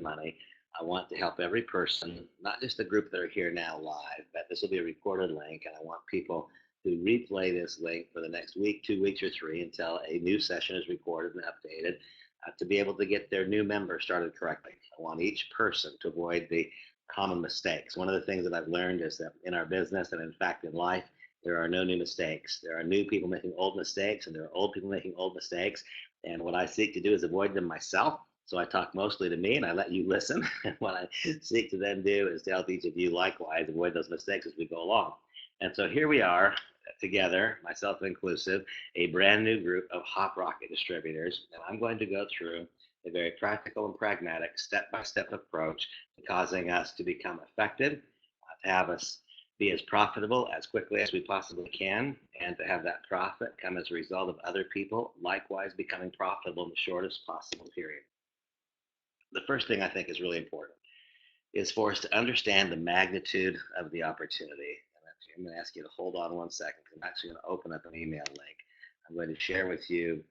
money. I want to help every person, not just the group that are here now live, but this will be a recorded link, and I want people to replay this link for the next week, 2 weeks, or 3 until a new session is recorded and updated to be able to get their new members started correctly. I want each person to avoid the common mistakes. One of the things that I've learned is that in our business and in fact in life, there are no new mistakes. There are new people making old mistakes, and there are old people making old mistakes. And what I seek to do is avoid them myself. So I talk mostly to me, and I let you listen. And what I seek to then do is to help each of you likewise avoid those mistakes as we go along. And so here we are together, myself inclusive, a brand new group of HopRocket distributors. And I'm going to go through a very practical and pragmatic step-by-step approach to causing us to become effective, to have us be as profitable as quickly as we possibly can, and to have that profit come as a result of other people likewise becoming profitable in the shortest possible period. The first thing I think is really important is for us to understand the magnitude of the opportunity. And I'm going to ask you to hold on 1 second. I'm actually going to open up an email link. I'm going to share with you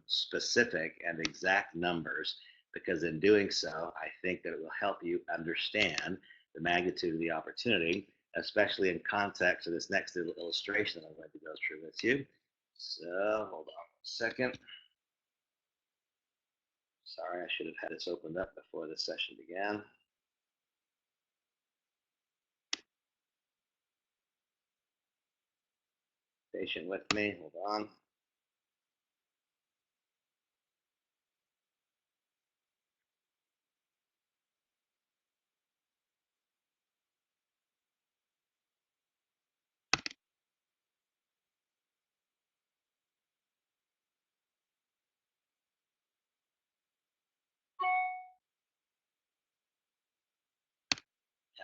specific and exact numbers, because in doing so, I think that it will help you understand the magnitude of the opportunity, especially in context of this next little illustration that I'm going to go through with you. So hold on 1 second. Sorry, I should have had this opened up before the session began. Patient with me, hold on.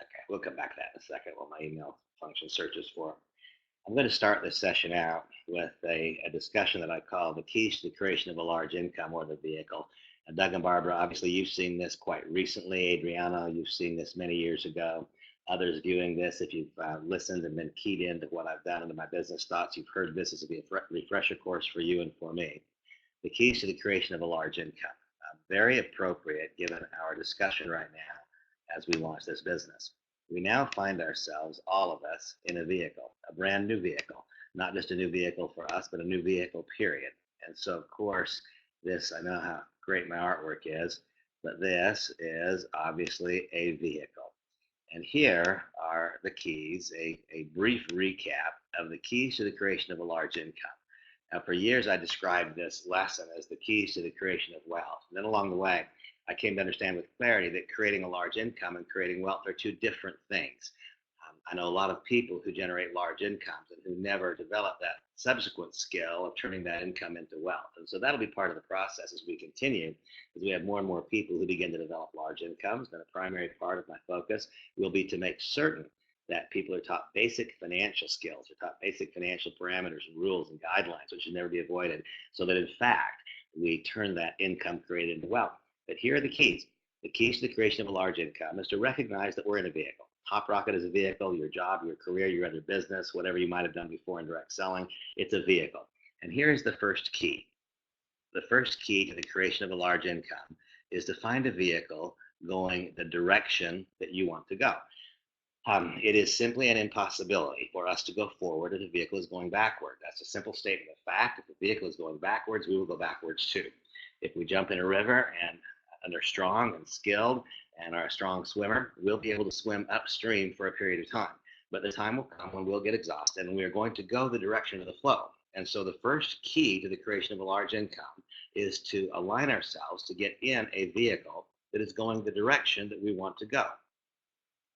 Okay, we'll come back to that in a second while my email function searches for. I'm going to start this session out with a discussion that I call the keys to the creation of a large income, or the vehicle. And Doug and Barbara, obviously you've seen this quite recently. Adriana, you've seen this many years ago. Others viewing this, if you've listened and been keyed into what I've done into my business thoughts, you've heard this as a refresher course for you and for me. The keys to the creation of a large income. Very appropriate given our discussion right now as we launch this business. We now find ourselves, all of us, in a vehicle, a brand new vehicle, not just a new vehicle for us, but a new vehicle, period. And so, of course, this, I know how great my artwork is, but this is obviously a vehicle. And here are the keys, a brief recap of the keys to the creation of a large income. Now, for years, I described this lesson as the keys to the creation of wealth. And then along the way, I came to understand with clarity that creating a large income and creating wealth are two different things. I know a lot of people who generate large incomes and who never develop that subsequent skill of turning that income into wealth. And so that'll be part of the process as we continue, as we have more and more people who begin to develop large incomes. Then a primary part of my focus will be to make certain that people are taught basic financial skills, are taught basic financial parameters and rules and guidelines, which should never be avoided, so that in fact, we turn that income created into wealth. But here are the keys. The keys to the creation of a large income is to recognize that we're in a vehicle. HopRocket is a vehicle, your job, your career, your other business, whatever you might have done before in direct selling, it's a vehicle. And here's the first key. The first key to the creation of a large income is to find a vehicle going the direction that you want to go. It is simply an impossibility for us to go forward if the vehicle is going backward. That's a simple statement of fact. If the vehicle is going backwards, we will go backwards too. If we jump in a river and are strong and skilled and are a strong swimmer, we'll be able to swim upstream for a period of time. But the time will come when we'll get exhausted and we are going to go the direction of the flow. And so the first key to the creation of a large income is to align ourselves to get in a vehicle that is going the direction that we want to go.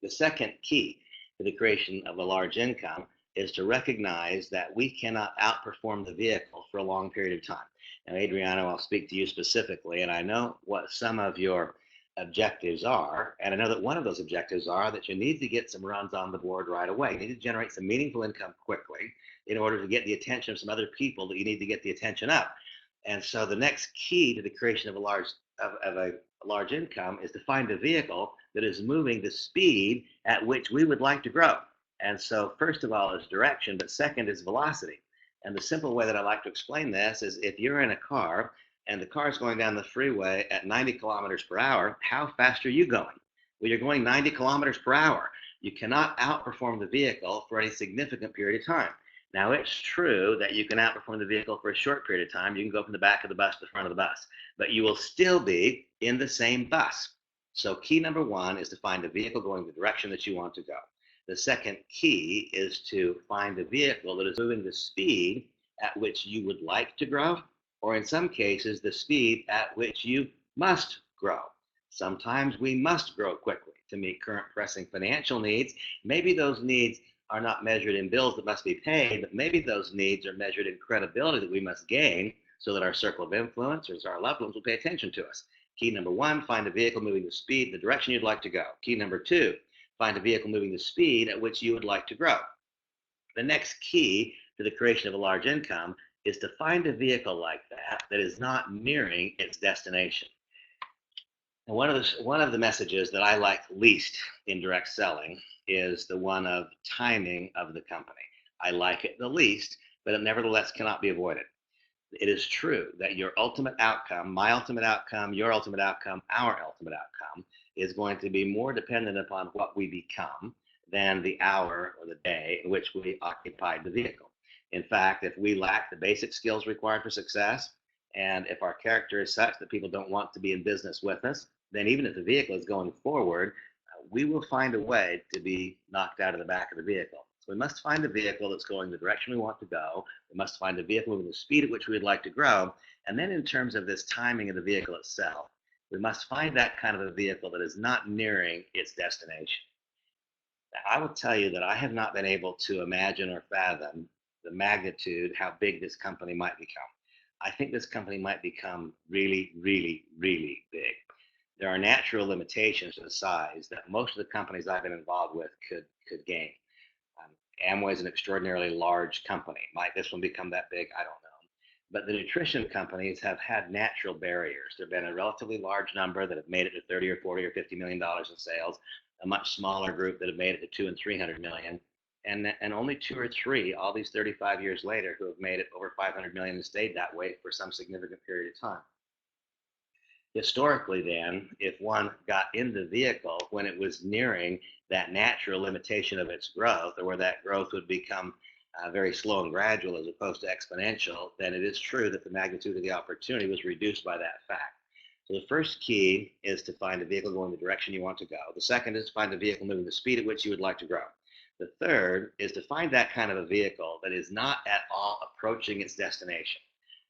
The second key to the creation of a large income is to recognize that we cannot outperform the vehicle for a long period of time. Now, Adriano, I'll speak to you specifically, and I know what some of your objectives are, and I know that one of those objectives are that you need to get some runs on the board right away. You need to generate some meaningful income quickly in order to get the attention of some other people that you need to get the attention of. And so the next key to the creation of a large income is to find a vehicle that is moving the speed at which we would like to grow. And so first of all is direction, but second is velocity. And the simple way that I like to explain this is if you're in a car and the car is going down the freeway at 90 kilometers per hour, how fast are you going? Well, you're going 90 kilometers per hour. You cannot outperform the vehicle for any significant period of time. Now, it's true that you can outperform the vehicle for a short period of time. You can go from the back of the bus to the front of the bus, but you will still be in the same bus. So key number one is to find a vehicle going the direction that you want to go. The second key is to find a vehicle that is moving the speed at which you would like to grow, or in some cases, the speed at which you must grow. Sometimes we must grow quickly to meet current pressing financial needs. Maybe those needs are not measured in bills that must be paid, but maybe those needs are measured in credibility that we must gain so that our circle of influence or our loved ones will pay attention to us. Key number one, find a vehicle moving the speed, the direction you'd like to go. Key number two, find a vehicle moving the speed at which you would like to grow. The next key to the creation of a large income is to find a vehicle like that that is not nearing its destination. And one of the messages that I like least in direct selling is the one of timing of the company. I like it the least, but it nevertheless cannot be avoided. It is true that your ultimate outcome, my ultimate outcome, your ultimate outcome, our ultimate outcome is going to be more dependent upon what we become than the hour or the day in which we occupied the vehicle. In fact, if we lack the basic skills required for success, and if our character is such that people don't want to be in business with us, then even if the vehicle is going forward, we will find a way to be knocked out of the back of the vehicle. So we must find a vehicle that's going the direction we want to go. We must find a vehicle moving the speed at which we'd like to grow. And then in terms of this timing of the vehicle itself, we must find that kind of a vehicle that is not nearing its destination. Now, I will tell you that I have not been able to imagine or fathom the magnitude, how big this company might become. I think this company might become really, really, really big. There are natural limitations to the size that most of the companies I've been involved with could gain. Amway is an extraordinarily large company. Might this one become that big? I don't know. But the nutrition companies have had natural barriers. There have been a relatively large number that have made it to 30 or 40 or $50 million in sales, a much smaller group that have made it to 200 and 300 million, and only two or three, all these 35 years later, who have made it over 500 million and stayed that way for some significant period of time. Historically, then, if one got in the vehicle when it was nearing that natural limitation of its growth, or where that growth would become very slow and gradual as opposed to exponential, then it is true that the magnitude of the opportunity was reduced by that fact. So the first key is to find a vehicle going the direction you want to go. The second is to find a vehicle moving the speed at which you would like to grow. The third is to find that kind of a vehicle that is not at all approaching its destination.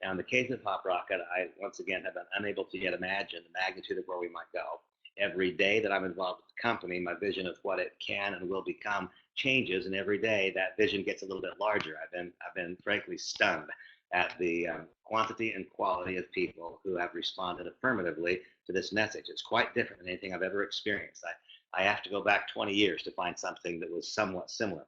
Now, in the case of HopRocket, I once again have been unable to yet imagine the magnitude of where we might go. Every day that I'm involved with the company, my vision of what it can and will become changes, and every day that vision gets a little bit larger. I've been frankly stunned at the quantity and quality of people who have responded affirmatively to this message. It's quite different than anything I've ever experienced. I have to go back 20 years to find something that was somewhat similar.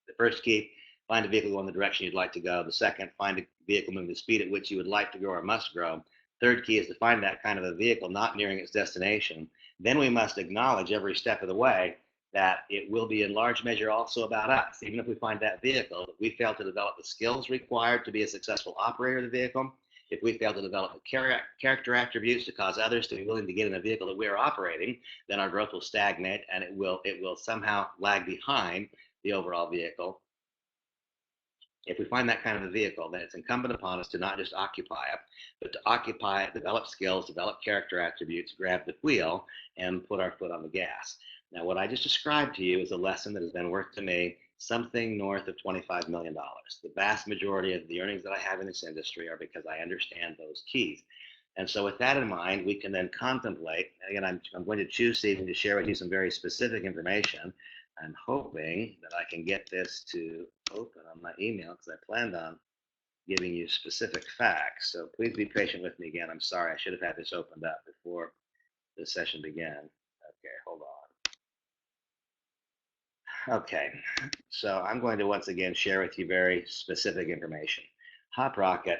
The first key, find a vehicle going the direction you'd like to go. The second, find a vehicle moving the speed at which you would like to grow or must grow. Third key is to find that kind of a vehicle not nearing its destination. Then we must acknowledge every step of the way that it will be in large measure also about us. Even if we find that vehicle, if we fail to develop the skills required to be a successful operator of the vehicle, if we fail to develop the character attributes to cause others to be willing to get in a vehicle that we're operating, then our growth will stagnate and it will somehow lag behind the overall vehicle. If we find that kind of a vehicle, then it's incumbent upon us to not just occupy it, but to occupy it, develop skills, develop character attributes, grab the wheel, and put our foot on the gas. Now, what I just described to you is a lesson that has been worth to me something north of $25 million. The vast majority of the earnings that I have in this industry are because I understand those keys. And so with that in mind, we can then contemplate, again, I'm going to choose, Stephen, to share with you some very specific information. I'm hoping that I can get this to open on my email because I planned on giving you specific facts. So please be patient with me again. I'm sorry, I should have had this opened up before the session began. Okay, hold on. Okay, so I'm going to once again share with you very specific information. HopRocket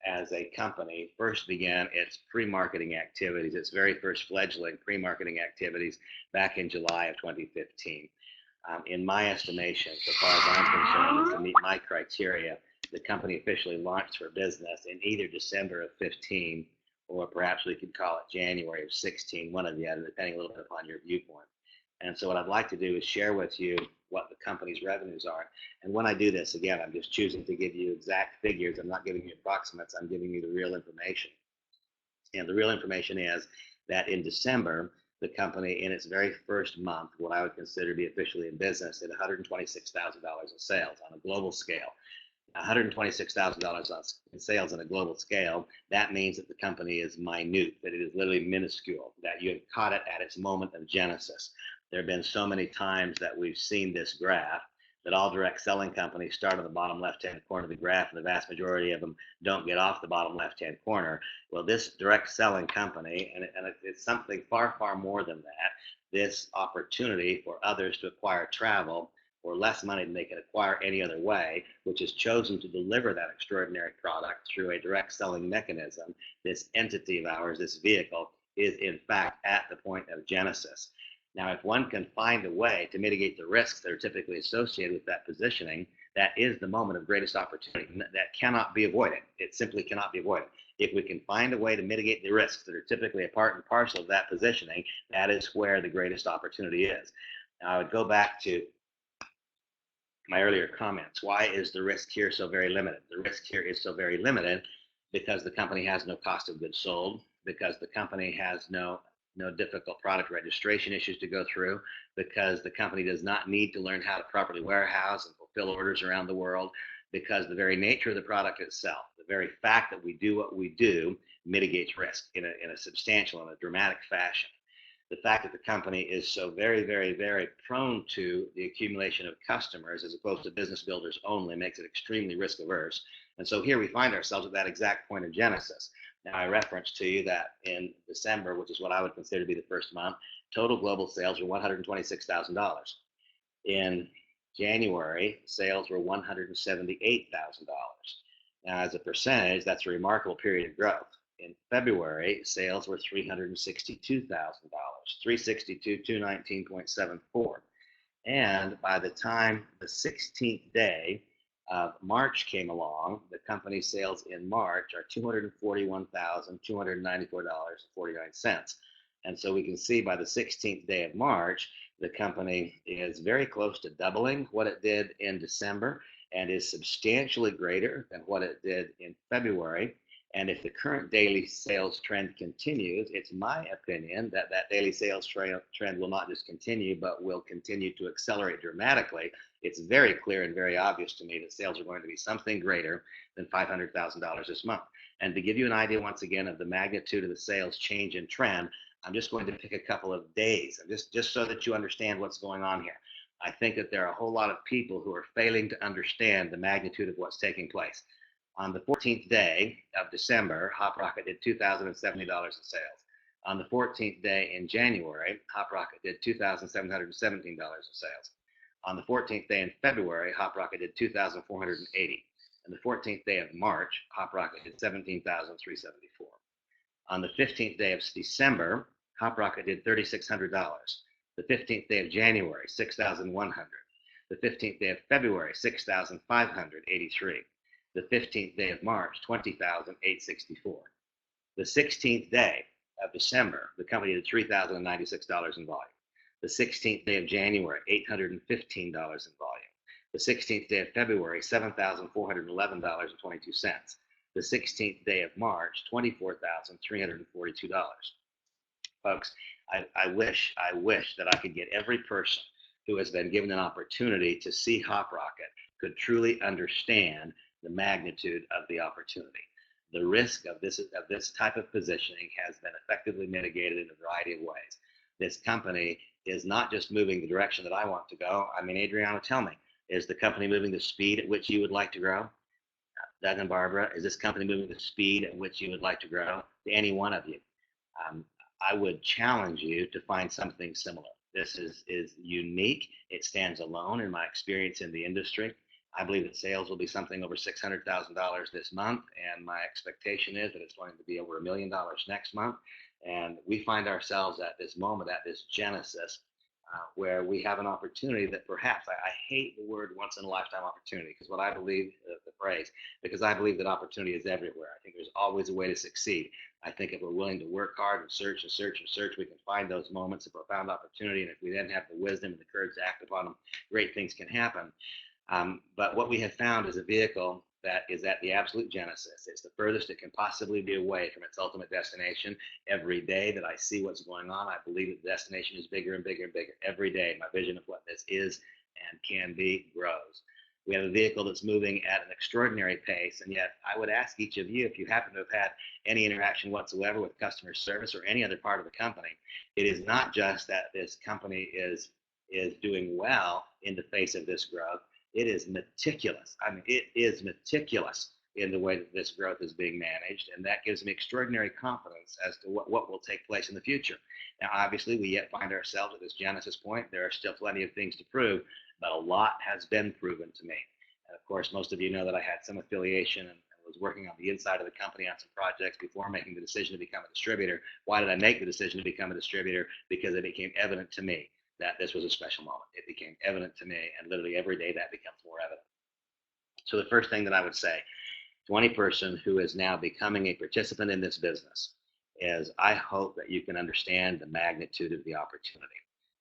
as a company first began its pre-marketing activities, its very first fledgling pre-marketing activities back in July of 2015. In my estimation, so far as I'm concerned, to meet my criteria, the company officially launched for business in either December of 15 or perhaps we could call it January of 16, one or the other, depending a little bit upon your viewpoint. And so what I'd like to do is share with you what the company's revenues are. And when I do this, again, I'm just choosing to give you exact figures. I'm not giving you approximates. I'm giving you the real information. And the real information is that in December, the company, in its very first month, what I would consider to be officially in business, did $126,000 in sales on a global scale. $126,000 in sales on a global scale, that means that the company is minute, that it is literally minuscule, that you have caught it at its moment of genesis. There have been so many times that we've seen this graph that all direct selling companies start on the bottom left-hand corner of the graph, and the vast majority of them don't get off the bottom left-hand corner. Well, this direct selling company, and it's something far, far more than that, this opportunity for others to acquire travel for less money than they can acquire any other way, which has chosen to deliver that extraordinary product through a direct selling mechanism, this entity of ours, this vehicle, is in fact at the point of genesis. Now, if one can find a way to mitigate the risks that are typically associated with that positioning, that is the moment of greatest opportunity. That cannot be avoided. It simply cannot be avoided. If we can find a way to mitigate the risks that are typically a part and parcel of that positioning, that is where the greatest opportunity is. Now, I would go back to my earlier comments. Why is the risk here so very limited? The risk here is so very limited because the company has no cost of goods sold, because the company has no difficult product registration issues to go through, because the company does not need to learn how to properly warehouse and fulfill orders around the world, because the very nature of the product itself, the very fact that we do what we do, mitigates risk in a substantial and a dramatic fashion. The fact that the company is so very, very, very prone to the accumulation of customers as opposed to business builders only makes it extremely risk averse. And so here we find ourselves at that exact point of genesis. Now, I referenced to you that in December, which is what I would consider to be the first month, total global sales were $126,000. In January, sales were $178,000. Now, as a percentage, that's a remarkable period of growth. In February, sales were $362,000, 362, 219.74. And by the time the 16th day of March came along, the company's sales in March are $241,294.49. And so we can see by the 16th day of March, the company is very close to doubling what it did in December and is substantially greater than what it did in February. And if the current daily sales trend continues, it's my opinion that that daily sales trend will not just continue, but will continue to accelerate dramatically. It's very clear and very obvious to me that sales are going to be something greater than $500,000 this month. And to give you an idea, once again, of the magnitude of the sales change in trend, I'm just going to pick a couple of days, just so that you understand what's going on here. I think that there are a whole lot of people who are failing to understand the magnitude of what's taking place. On the 14th day of December, HopRocket did $2,070 in sales. On the 14th day in January, HopRocket did $2,717 in sales. On the 14th day in February, HopRocket did $2,480. On the 14th day of March, HopRocket did $17,374. On the 15th day of December, HopRocket did $3,600. The 15th day of January, $6,100. The 15th day of February, $6,583. The 15th day of March, $20,864. The 16th day of December, the company did $3,096 in volume. The 16th day of January, $815 in volume. The 16th day of February, $7,411.22. The 16th day of March, $24,342. Folks, I wish that I could get every person who has been given an opportunity to see HopRocket could truly understand the magnitude of the opportunity. The risk of this type of positioning has been effectively mitigated in a variety of ways. This company is not just moving the direction that I want to go. I mean, Adriana, tell me, is the company moving the speed at which you would like to grow? Doug and Barbara, is this company moving the speed at which you would like to grow? To any one of you. I would challenge you to find something similar. This is unique. It stands alone in my experience in the industry. I believe that sales will be something over $600,000 this month, and my expectation is that it's going to be over $1 million next month. And we find ourselves at this moment, at this genesis, where we have an opportunity that perhaps, I hate the word once in a lifetime opportunity, because what I believe, the phrase, because I believe that opportunity is everywhere. I think there's always a way to succeed. I think if we're willing to work hard and search and search and search, we can find those moments of profound opportunity. And if we then have the wisdom and the courage to act upon them, great things can happen. But what we have found is a vehicle that is at the absolute genesis. It's the furthest it can possibly be away from its ultimate destination. Every day that I see what's going on, I believe that the destination is bigger and bigger and bigger. Every day, my vision of what this is and can be grows. We have a vehicle that's moving at an extraordinary pace, and yet I would ask each of you, if you happen to have had any interaction whatsoever with customer service or any other part of the company, it is not just that this company is doing well in the face of this growth. It is meticulous. I mean, it is meticulous in the way that this growth is being managed, and that gives me extraordinary confidence as to what will take place in the future. Now, obviously, we yet find ourselves at this genesis point. There are still plenty of things to prove, but a lot has been proven to me. And of course, most of you know that I had some affiliation and was working on the inside of the company on some projects before making the decision to become a distributor. Why did I make the decision to become a distributor? Because it became evident to me that this was a special moment. It became evident to me, and literally every day that becomes more evident. So the first thing that I would say to any person who is now becoming a participant in this business is I hope that you can understand the magnitude of the opportunity.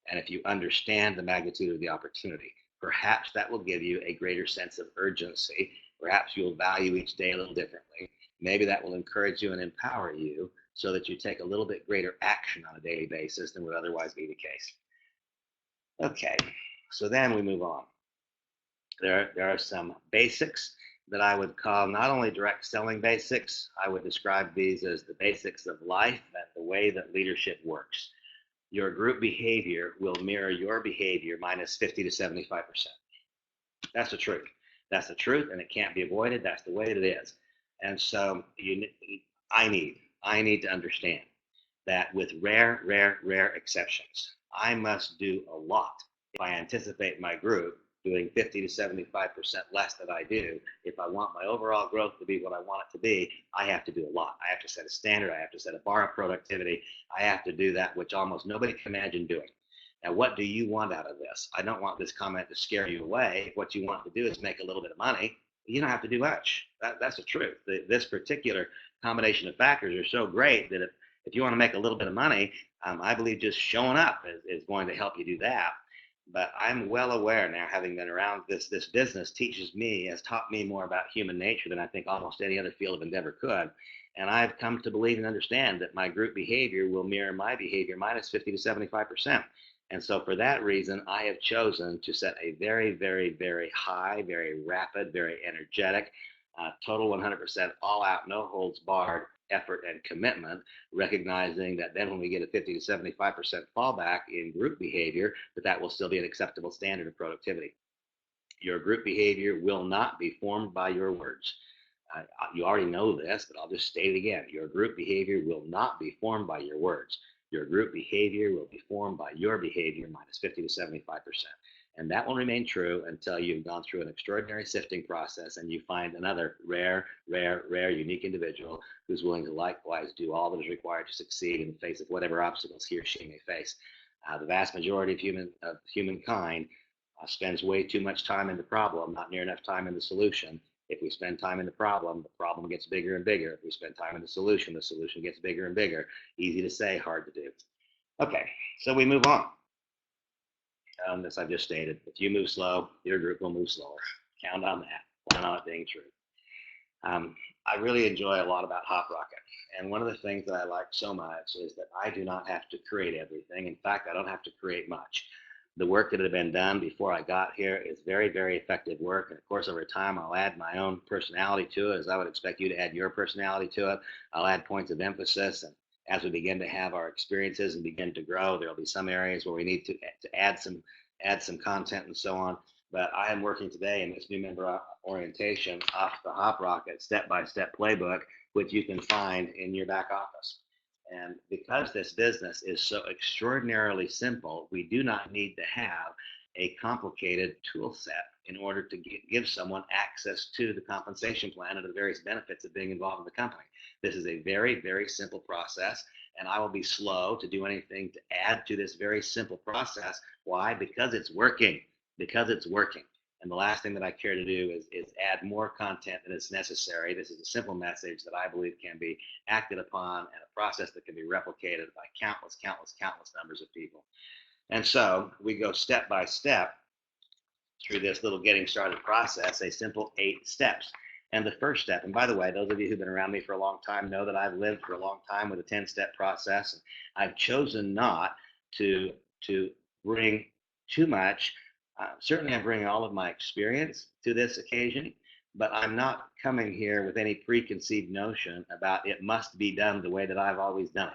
And if you understand the magnitude of the opportunity, perhaps that will give you a greater sense of urgency. Perhaps you'll value each day a little differently. Maybe that will encourage you and empower you so that you take a little bit greater action on a daily basis than would otherwise be the case. Okay, so then we move on. There are some basics that I would call not only direct selling basics, I would describe these as the basics of life and the way that leadership works. Your group behavior will mirror your behavior minus 50 to 75%. That's the truth. That's the truth, and it can't be avoided. That's the way it is. And so I need to understand that with rare exceptions, I must do a lot if I anticipate my group doing 50 to 75% less than I do. If I want my overall growth to be what I want it to be, I have to do a lot. I have to set a standard. I have to set a bar of productivity. I have to do that which almost nobody can imagine doing. Now, what do you want out of this? I don't want this comment to scare you away. If what you want to do is make a little bit of money, you don't have to do much. That's the truth. This particular combination of factors are so great that if you want to make a little bit of money, I believe just showing up is going to help you do that. But I'm well aware now, having been around this business has taught me more about human nature than I think almost any other field of endeavor could. And I've come to believe and understand that my group behavior will mirror my behavior minus 50 to 75%. And so for that reason, I have chosen to set a very high, very rapid, very energetic, total 100% all out, no holds barred effort and commitment, recognizing that then when we get a 50 to 75% fallback in group behavior, that will still be an acceptable standard of productivity. Your group behavior will not be formed by your words. You already know this, but I'll just state it again. Your group behavior will not be formed by your words. Your group behavior will be formed by your behavior minus 50 to 75%. And that will remain true until you've gone through an extraordinary sifting process and you find another rare, unique individual who's willing to likewise do all that is required to succeed in the face of whatever obstacles he or she may face. The vast majority of humankind spends way too much time in the problem, not near enough time in the solution. If we spend time in the problem gets bigger and bigger. If we spend time in the solution gets bigger and bigger. Easy to say, hard to do. Okay, so we move on. This I've just stated. If you move slow, your group will move slower. Count on that. Plan on it being true. I really enjoy a lot about HopRocket. And one of the things that I like so much is that I do not have to create everything. In fact, I don't have to create much. The work that had been done before I got here is very effective work. And of course, over time, I'll add my own personality to it, as I would expect you to add your personality to it. I'll add points of emphasis. And as we begin to have our experiences and begin to grow, there'll be some areas where we need to add some content and so on. But I am working today in this new member orientation off the HopRocket step-by-step playbook, which you can find in your back office. And because this business is so extraordinarily simple, we do not need to have a complicated tool set in order to give someone access to the compensation plan and the various benefits of being involved in the company. This is a very simple process, and I will be slow to do anything to add to this very simple process. Why? Because it's working. And the last thing that I care to do is add more content than is necessary. This is a simple message that I believe can be acted upon and a process that can be replicated by countless numbers of people. And so we go step by step through this little getting started process, a simple 8 steps. And the first step, and by the way, those of you who've been around me for a long time know that I've lived for a long time with a 10-step process. I've chosen not to bring too much. Certainly, I'm bringing all of my experience to this occasion, but I'm not coming here with any preconceived notion about it must be done the way that I've always done it.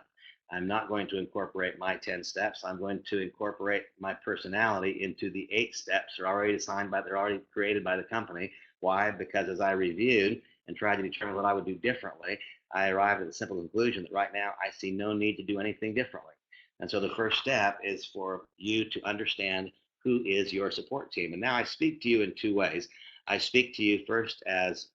I'm not going to incorporate my 10 steps. I'm going to incorporate my personality into the 8 steps that are already assigned by, they're already created by the company. Why? Because as I reviewed and tried to determine what I would do differently, I arrived at the simple conclusion that right now I see no need to do anything differently. And so the first step is for you to understand who is your support team. And now I speak to you in 2 ways. I speak to you first as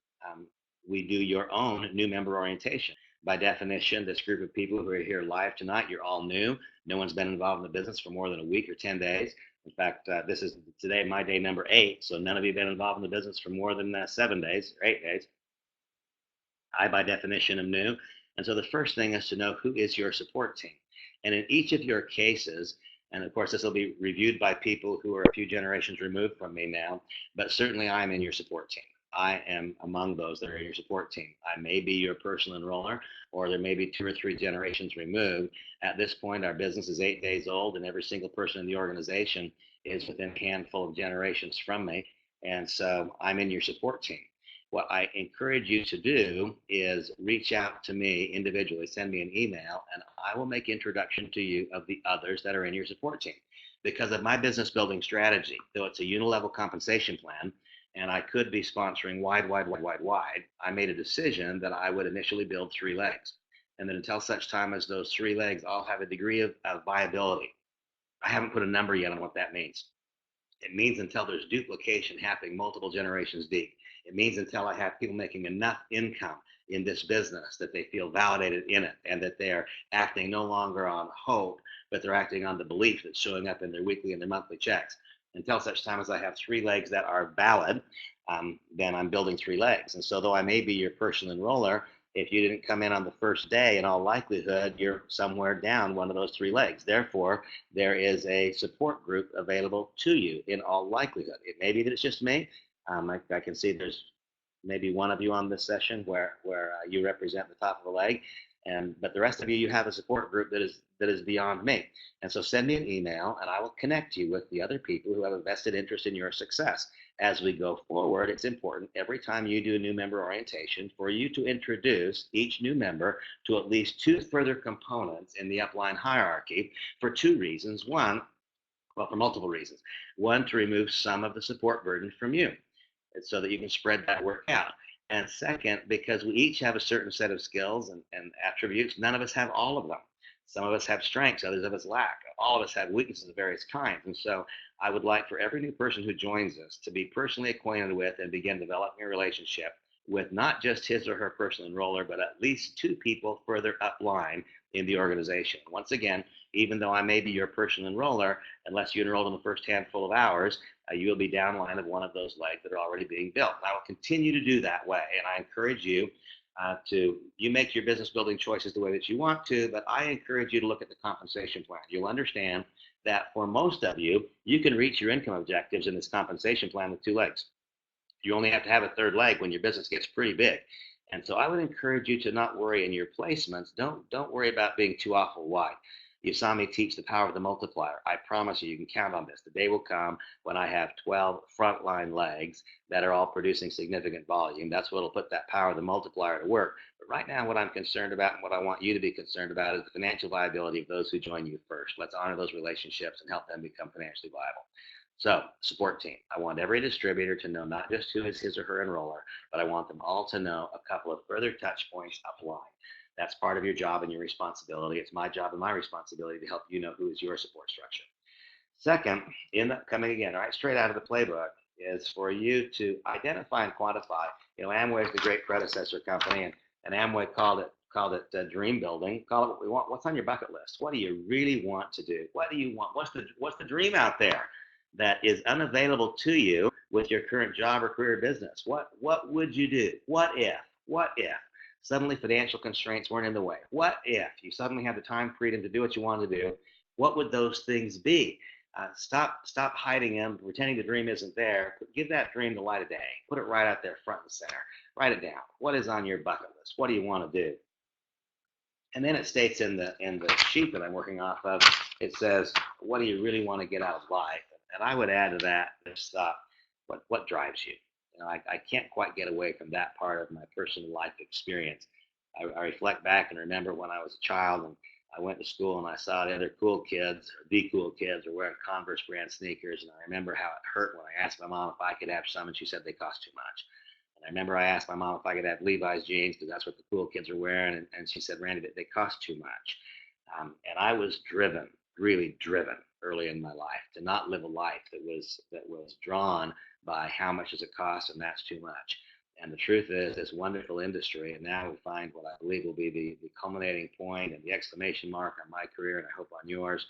we do your own new member orientation. By definition, this group of people who are here live tonight, you're all new. No one's been involved in the business for more than a week or 10 days. In fact, this is today my day number 8, so none of you have been involved in the business for more than 7 days or 8 days. I, by definition, am new. And so the first thing is to know who is your support team. And in each of your cases, and of course, this will be reviewed by people who are a few generations removed from me now, but certainly I'm in your support team. I am among those that are in your support team. I may be your personal enroller, or there may be 2 or 3 generations removed. At this point, our business is 8 days old, and every single person in the organization is within a handful of generations from me. And so I'm in your support team. What I encourage you to do is reach out to me individually, send me an email, and I will make introduction to you of the others that are in your support team. Because of my business building strategy, though it's a unilevel compensation plan, and I could be sponsoring wide, I made a decision that I would initially build 3 legs. And then until such time as those 3 legs all have a degree of viability, I haven't put a number yet on what that means. It means until there's duplication happening multiple generations deep. It means until I have people making enough income in this business that they feel validated in it and that they're acting no longer on hope, but they're acting on the belief that's showing up in their weekly and their monthly checks. Until such time as I have 3 legs that are valid, then I'm building 3 legs. And so though I may be your personal enroller, if you didn't come in on the first day, in all likelihood, you're somewhere down one of those 3 legs. Therefore, there is a support group available to you in all likelihood. It may be that it's just me. I can see there's maybe one of you on this session where you represent the top of the leg, but the rest of you, you have a support group that is beyond me. And so send me an email, and I will connect you with the other people who have a vested interest in your success. As we go forward, it's important every time you do a new member orientation for you to introduce each new member to at least 2 further components in the upline hierarchy for 2 reasons. One, well, for multiple reasons. One, to remove some of the support burden from you, so that you can spread that work out. And second, because we each have a certain set of skills and attributes, none of us have all of them. Some of us have strengths, others of us lack. All of us have weaknesses of various kinds. And so I would like for every new person who joins us to be personally acquainted with and begin developing a relationship with not just his or her personal enroller, but at least 2 people further upline in the organization. Once again, even though I may be your personal enroller, unless you enrolled in the first handful of hours, you will be downline of one of those legs that are already being built. And I will continue to do that way. And I encourage you you make your business building choices the way that you want to, but I encourage you to look at the compensation plan. You'll understand that for most of you, you can reach your income objectives in this compensation plan with 2 legs. You only have to have a 3rd leg when your business gets pretty big. And so I would encourage you to not worry in your placements. Don't worry about being too awful wide. You saw me teach the power of the multiplier. I promise you, you can count on this. The day will come when I have 12 frontline legs that are all producing significant volume. That's what will put that power of the multiplier to work. But right now, what I'm concerned about and what I want you to be concerned about is the financial viability of those who join you first. Let's honor those relationships and help them become financially viable. So, support team. I want every distributor to know not just who is his or her enroller, but I want them all to know a couple of further touch points upline. That's part of your job and your responsibility. It's my job and my responsibility to help you know who is your support structure. Second, coming again, right, straight out of the playbook, is for you to identify and quantify. Amway is the great predecessor company, and Amway called it dream building. Call it what we want. What's on your bucket list? What do you really want to do? What do you want? What's the dream out there that is unavailable to you with your current job or career business? What would you do? What if suddenly financial constraints weren't in the way? What if you suddenly had the time freedom to do what you wanted to do? What would those things be? Stop hiding them, pretending the dream isn't there. Give that dream the light of day. Put it right out there front and center. Write it down. What is on your bucket list? What do you want to do? And then it states in the sheet that I'm working off of, it says, what do you really want to get out of life? And I would add to that this thought, what drives you? You know, I can't quite get away from that part of my personal life experience. I reflect back and remember when I was a child and I went to school and I saw the other cool kids, or the cool kids, were wearing Converse brand sneakers, and I remember how it hurt when I asked my mom if I could have some, and she said they cost too much. I remember I asked my mom if I could have Levi's jeans because that's what the cool kids are wearing, and she said, Randy, they cost too much. And I was driven, really driven, early in my life to not live a life that was drawn by how much does it cost, and that's too much. And the truth is, this wonderful industry, and now we find what I believe will be the culminating point and the exclamation mark on my career, and I hope on yours.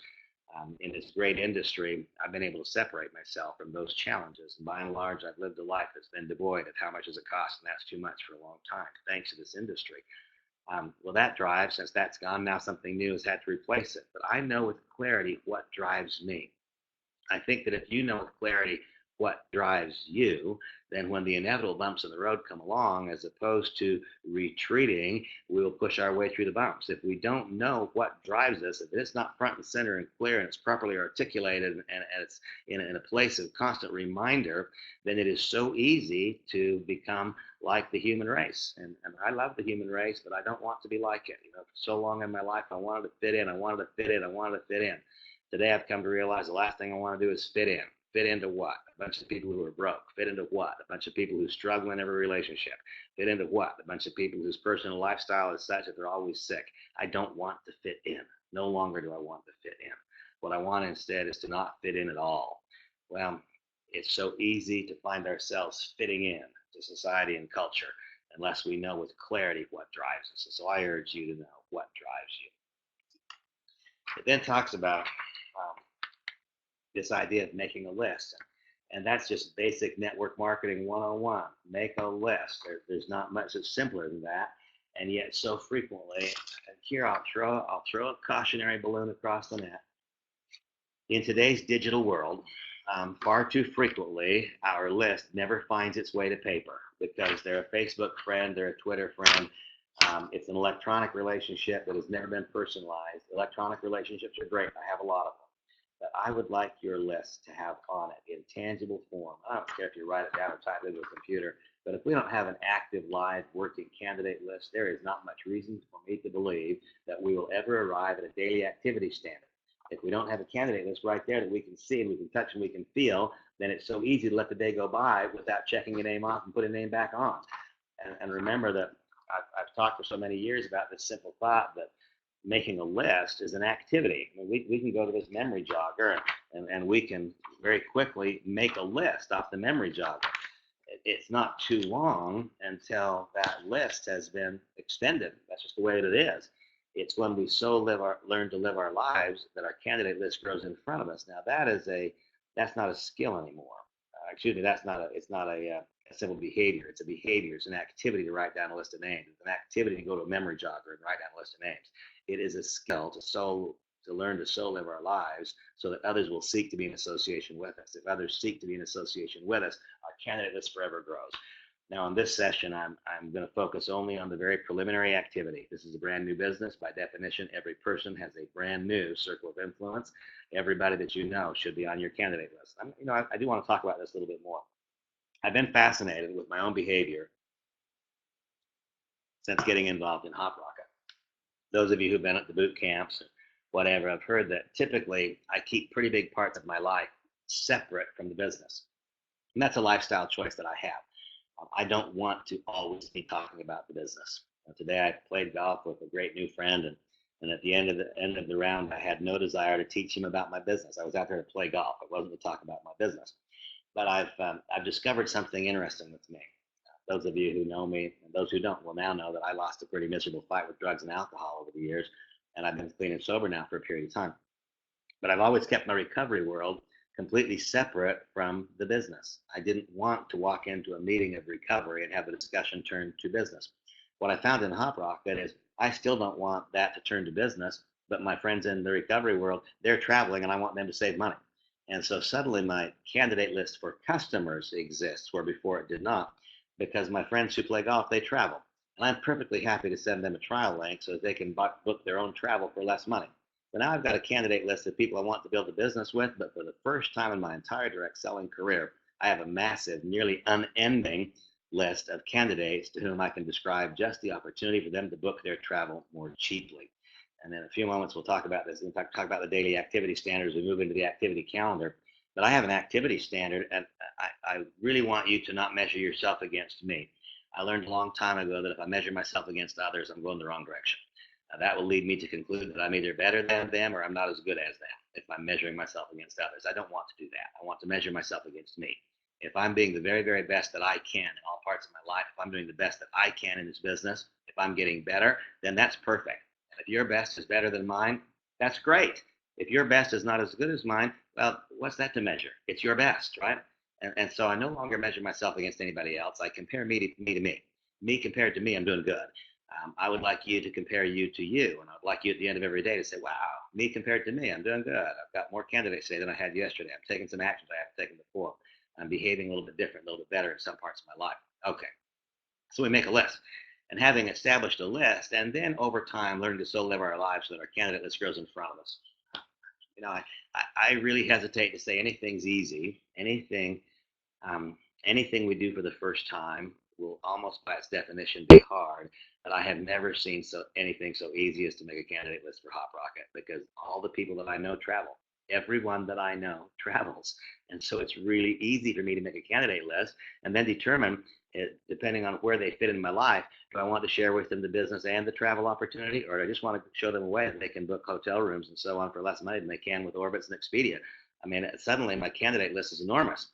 In this great industry, I've been able to separate myself from those challenges. And by and large, I've lived a life that's been devoid of how much does it cost, and that's too much for a long time, thanks to this industry. Well, that drive, since that's gone, now something new has had to replace it. But I know with clarity what drives me. I think that if you know with clarity what drives you, then when the inevitable bumps in the road come along, as opposed to retreating, we'll push our way through the bumps. If we don't know what drives us, if it's not front and center and clear and it's properly articulated and it's in a place of constant reminder, then it is so easy to become like the human race. And I love the human race, but I don't want to be like it. You know, for so long in my life, I wanted to fit in. I wanted to fit in. I wanted to fit in. Today, I've come to realize the last thing I want to do is fit in. Fit into what? A bunch of people who are broke. Fit into what? A bunch of people who struggle in every relationship. Fit into what? A bunch of people whose personal lifestyle is such that they're always sick. I don't want to fit in. No longer do I want to fit in. What I want instead is to not fit in at all. Well, it's so easy to find ourselves fitting in to society and culture unless we know with clarity what drives us. So I urge you to know what drives you. It then talks about this idea of making a list. And that's just basic network marketing 101. Make a list. There's not much that's simpler than that. And yet so frequently, and here I'll throw a cautionary balloon across the net. In today's digital world, far too frequently, our list never finds its way to paper because they're a Facebook friend, they're a Twitter friend. It's an electronic relationship that has never been personalized. Electronic relationships are great. I have a lot of them. But I would like your list to have on it in tangible form. I don't care if you write it down or type it into a computer, but if we don't have an active, live, working candidate list, there is not much reason for me to believe that we will ever arrive at a daily activity standard. If we don't have a candidate list right there that we can see and we can touch and we can feel, then it's so easy to let the day go by without checking a name off and putting a name back on. And remember that I've talked for so many years about this simple thought that making a list is an activity. I mean, we can go to this memory jogger and we can very quickly make a list off the memory jogger. It's not too long until that list has been extended. That's just the way that it is. It's when we learn to live our lives that our candidate list grows in front of us. Now that's not a skill anymore. It's not a simple behavior. It's a behavior. It's an activity to write down a list of names. It's an activity to go to a memory jogger and write down a list of names. It is a skill to learn to so live our lives so that others will seek to be in association with us. If others seek to be in association with us, our candidate list forever grows. Now, in this session, I'm going to focus only on the very preliminary activity. This is a brand new business. By definition, every person has a brand new circle of influence. Everybody that you know should be on your candidate list. I do want to talk about this a little bit more. I've been fascinated with my own behavior since getting involved in HopRocket. Those of you who've been at the boot camps, whatever, I've heard that typically I keep pretty big parts of my life separate from the business. And that's a lifestyle choice that I have. I don't want to always be talking about the business. Today I played golf with a great new friend, and at the end of the round, I had no desire to teach him about my business. I was out there to play golf. It wasn't to talk about my business. But I've discovered something interesting with me. Those of you who know me, and those who don't, will now know that I lost a pretty miserable fight with drugs and alcohol over the years, and I've been clean and sober now for a period of time. But I've always kept my recovery world completely separate from the business. I didn't want to walk into a meeting of recovery and have the discussion turn to business. What I found in HopRocket is I still don't want that to turn to business, but my friends in the recovery world, they're traveling and I want them to save money. And so suddenly my candidate list for customers exists where before it did not, because my friends who play golf, they travel. And I'm perfectly happy to send them a trial link so that they can book their own travel for less money. So now I've got a candidate list of people I want to build a business with, but for the first time in my entire direct selling career, I have a massive, nearly unending list of candidates to whom I can describe just the opportunity for them to book their travel more cheaply. And in a few moments, we'll talk about this. In fact, talk about the daily activity standards. We move into the activity calendar. But I have an activity standard, and I really want you to not measure yourself against me. I learned a long time ago that if I measure myself against others, I'm going the wrong direction. That will lead me to conclude that I'm either better than them or I'm not as good as them if I'm measuring myself against others. I don't want to do that. I want to measure myself against me. If I'm being the very, very best that I can in all parts of my life, if I'm doing the best that I can in this business, if I'm getting better, then that's perfect. And if your best is better than mine, that's great. If your best is not as good as mine, well, what's that to measure? It's your best, right? And so I no longer measure myself against anybody else. I compare me to me. Me compared to me, I'm doing good. I would like you to compare you to you. And I'd like you at the end of every day to say, wow, me compared to me, I'm doing good. I've got more candidates today than I had yesterday. I'm taking some actions I haven't taken before. I'm behaving a little bit different, a little bit better in some parts of my life. Okay, so we make a list. And having established a list, and then over time, learning to so live our lives so that our candidate list grows in front of us. You know, I really hesitate to say anything's easy. Anything we do for the first time will almost by its definition be hard. But I have never seen anything so easy as to make a candidate list for HopRocket, because all the people that I know travel. Everyone that I know travels. And so it's really easy for me to make a candidate list and then determine, depending on where they fit in my life, do I want to share with them the business and the travel opportunity, or do I just want to show them a way that they can book hotel rooms and so on for less money than they can with Orbitz and Expedia? I mean, suddenly my candidate list is enormous.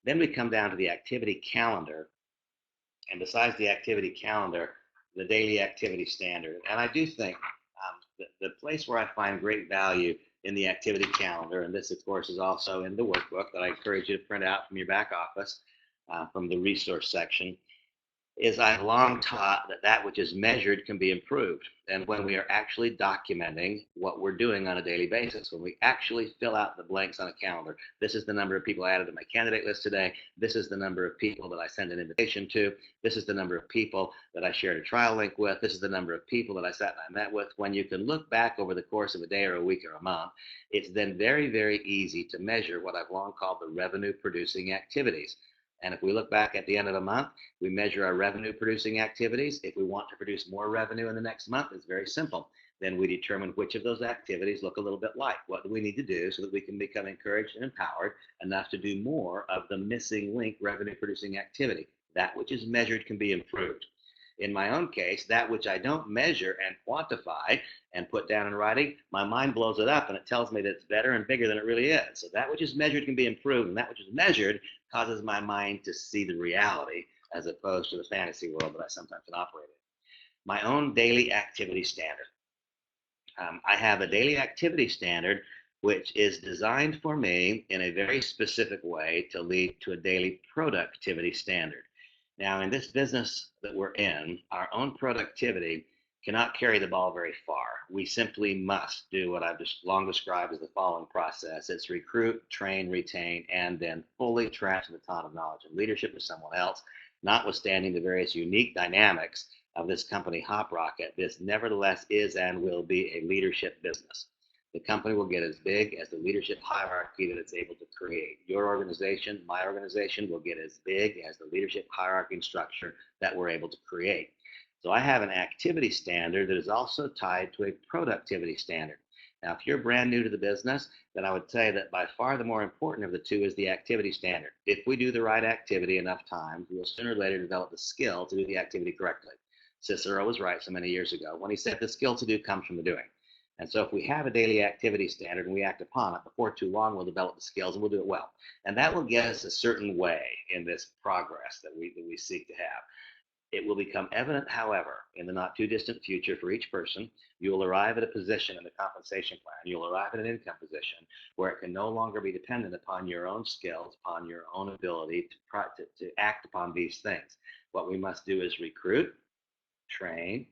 Then we come down to the activity calendar, and besides the activity calendar, the daily activity standard. And I do think the place where I find great value in the activity calendar, and this, of course, is also in the workbook that I encourage you to print out from your back office, from the resource section, is I've long taught that that which is measured can be improved. And when we are actually documenting what we're doing on a daily basis, when we actually fill out the blanks on a calendar, this is the number of people I added to my candidate list today, this is the number of people that I sent an invitation to, this is the number of people that I shared a trial link with, this is the number of people that I sat and I met with. When you can look back over the course of a day or a week or a month, it's then very, very easy to measure what I've long called the revenue producing activities. And if we look back at the end of the month, we measure our revenue producing activities. If we want to produce more revenue in the next month, it's very simple. Then we determine which of those activities look a little bit like. What do we need to do so that we can become encouraged and empowered enough to do more of the missing link revenue producing activity? That which is measured can be improved. In my own case, that which I don't measure and quantify and put down in writing, my mind blows it up and it tells me that it's better and bigger than it really is. So that which is measured can be improved, and that which is measured causes my mind to see the reality as opposed to the fantasy world that I sometimes can operate in. My own daily activity standard. I have a daily activity standard which is designed for me in a very specific way to lead to a daily productivity standard. Now, in this business that we're in, our own productivity cannot carry the ball very far. We simply must do what I've just long described as the following process. It's recruit, train, retain, and then fully transfer the baton of knowledge and leadership to someone else, notwithstanding the various unique dynamics of this company, HopRocket. This nevertheless is and will be a leadership business. The company will get as big as the leadership hierarchy that it's able to create. Your organization, my organization, will get as big as the leadership hierarchy and structure that we're able to create. So I have an activity standard that is also tied to a productivity standard. Now, if you're brand new to the business, then I would say that by far the more important of the two is the activity standard. If we do the right activity enough times, we will sooner or later develop the skill to do the activity correctly. Cicero was right so many years ago when he said the skill to do comes from the doing. And so if we have a daily activity standard and we act upon it, before too long we'll develop the skills and we'll do it well. And that will get us a certain way in this progress that we seek to have. It will become evident, however, in the not too distant future for each person, you will arrive at a position in the compensation plan, you'll arrive at an income position where it can no longer be dependent upon your own skills, upon your own ability to act upon these things. What we must do is recruit, train,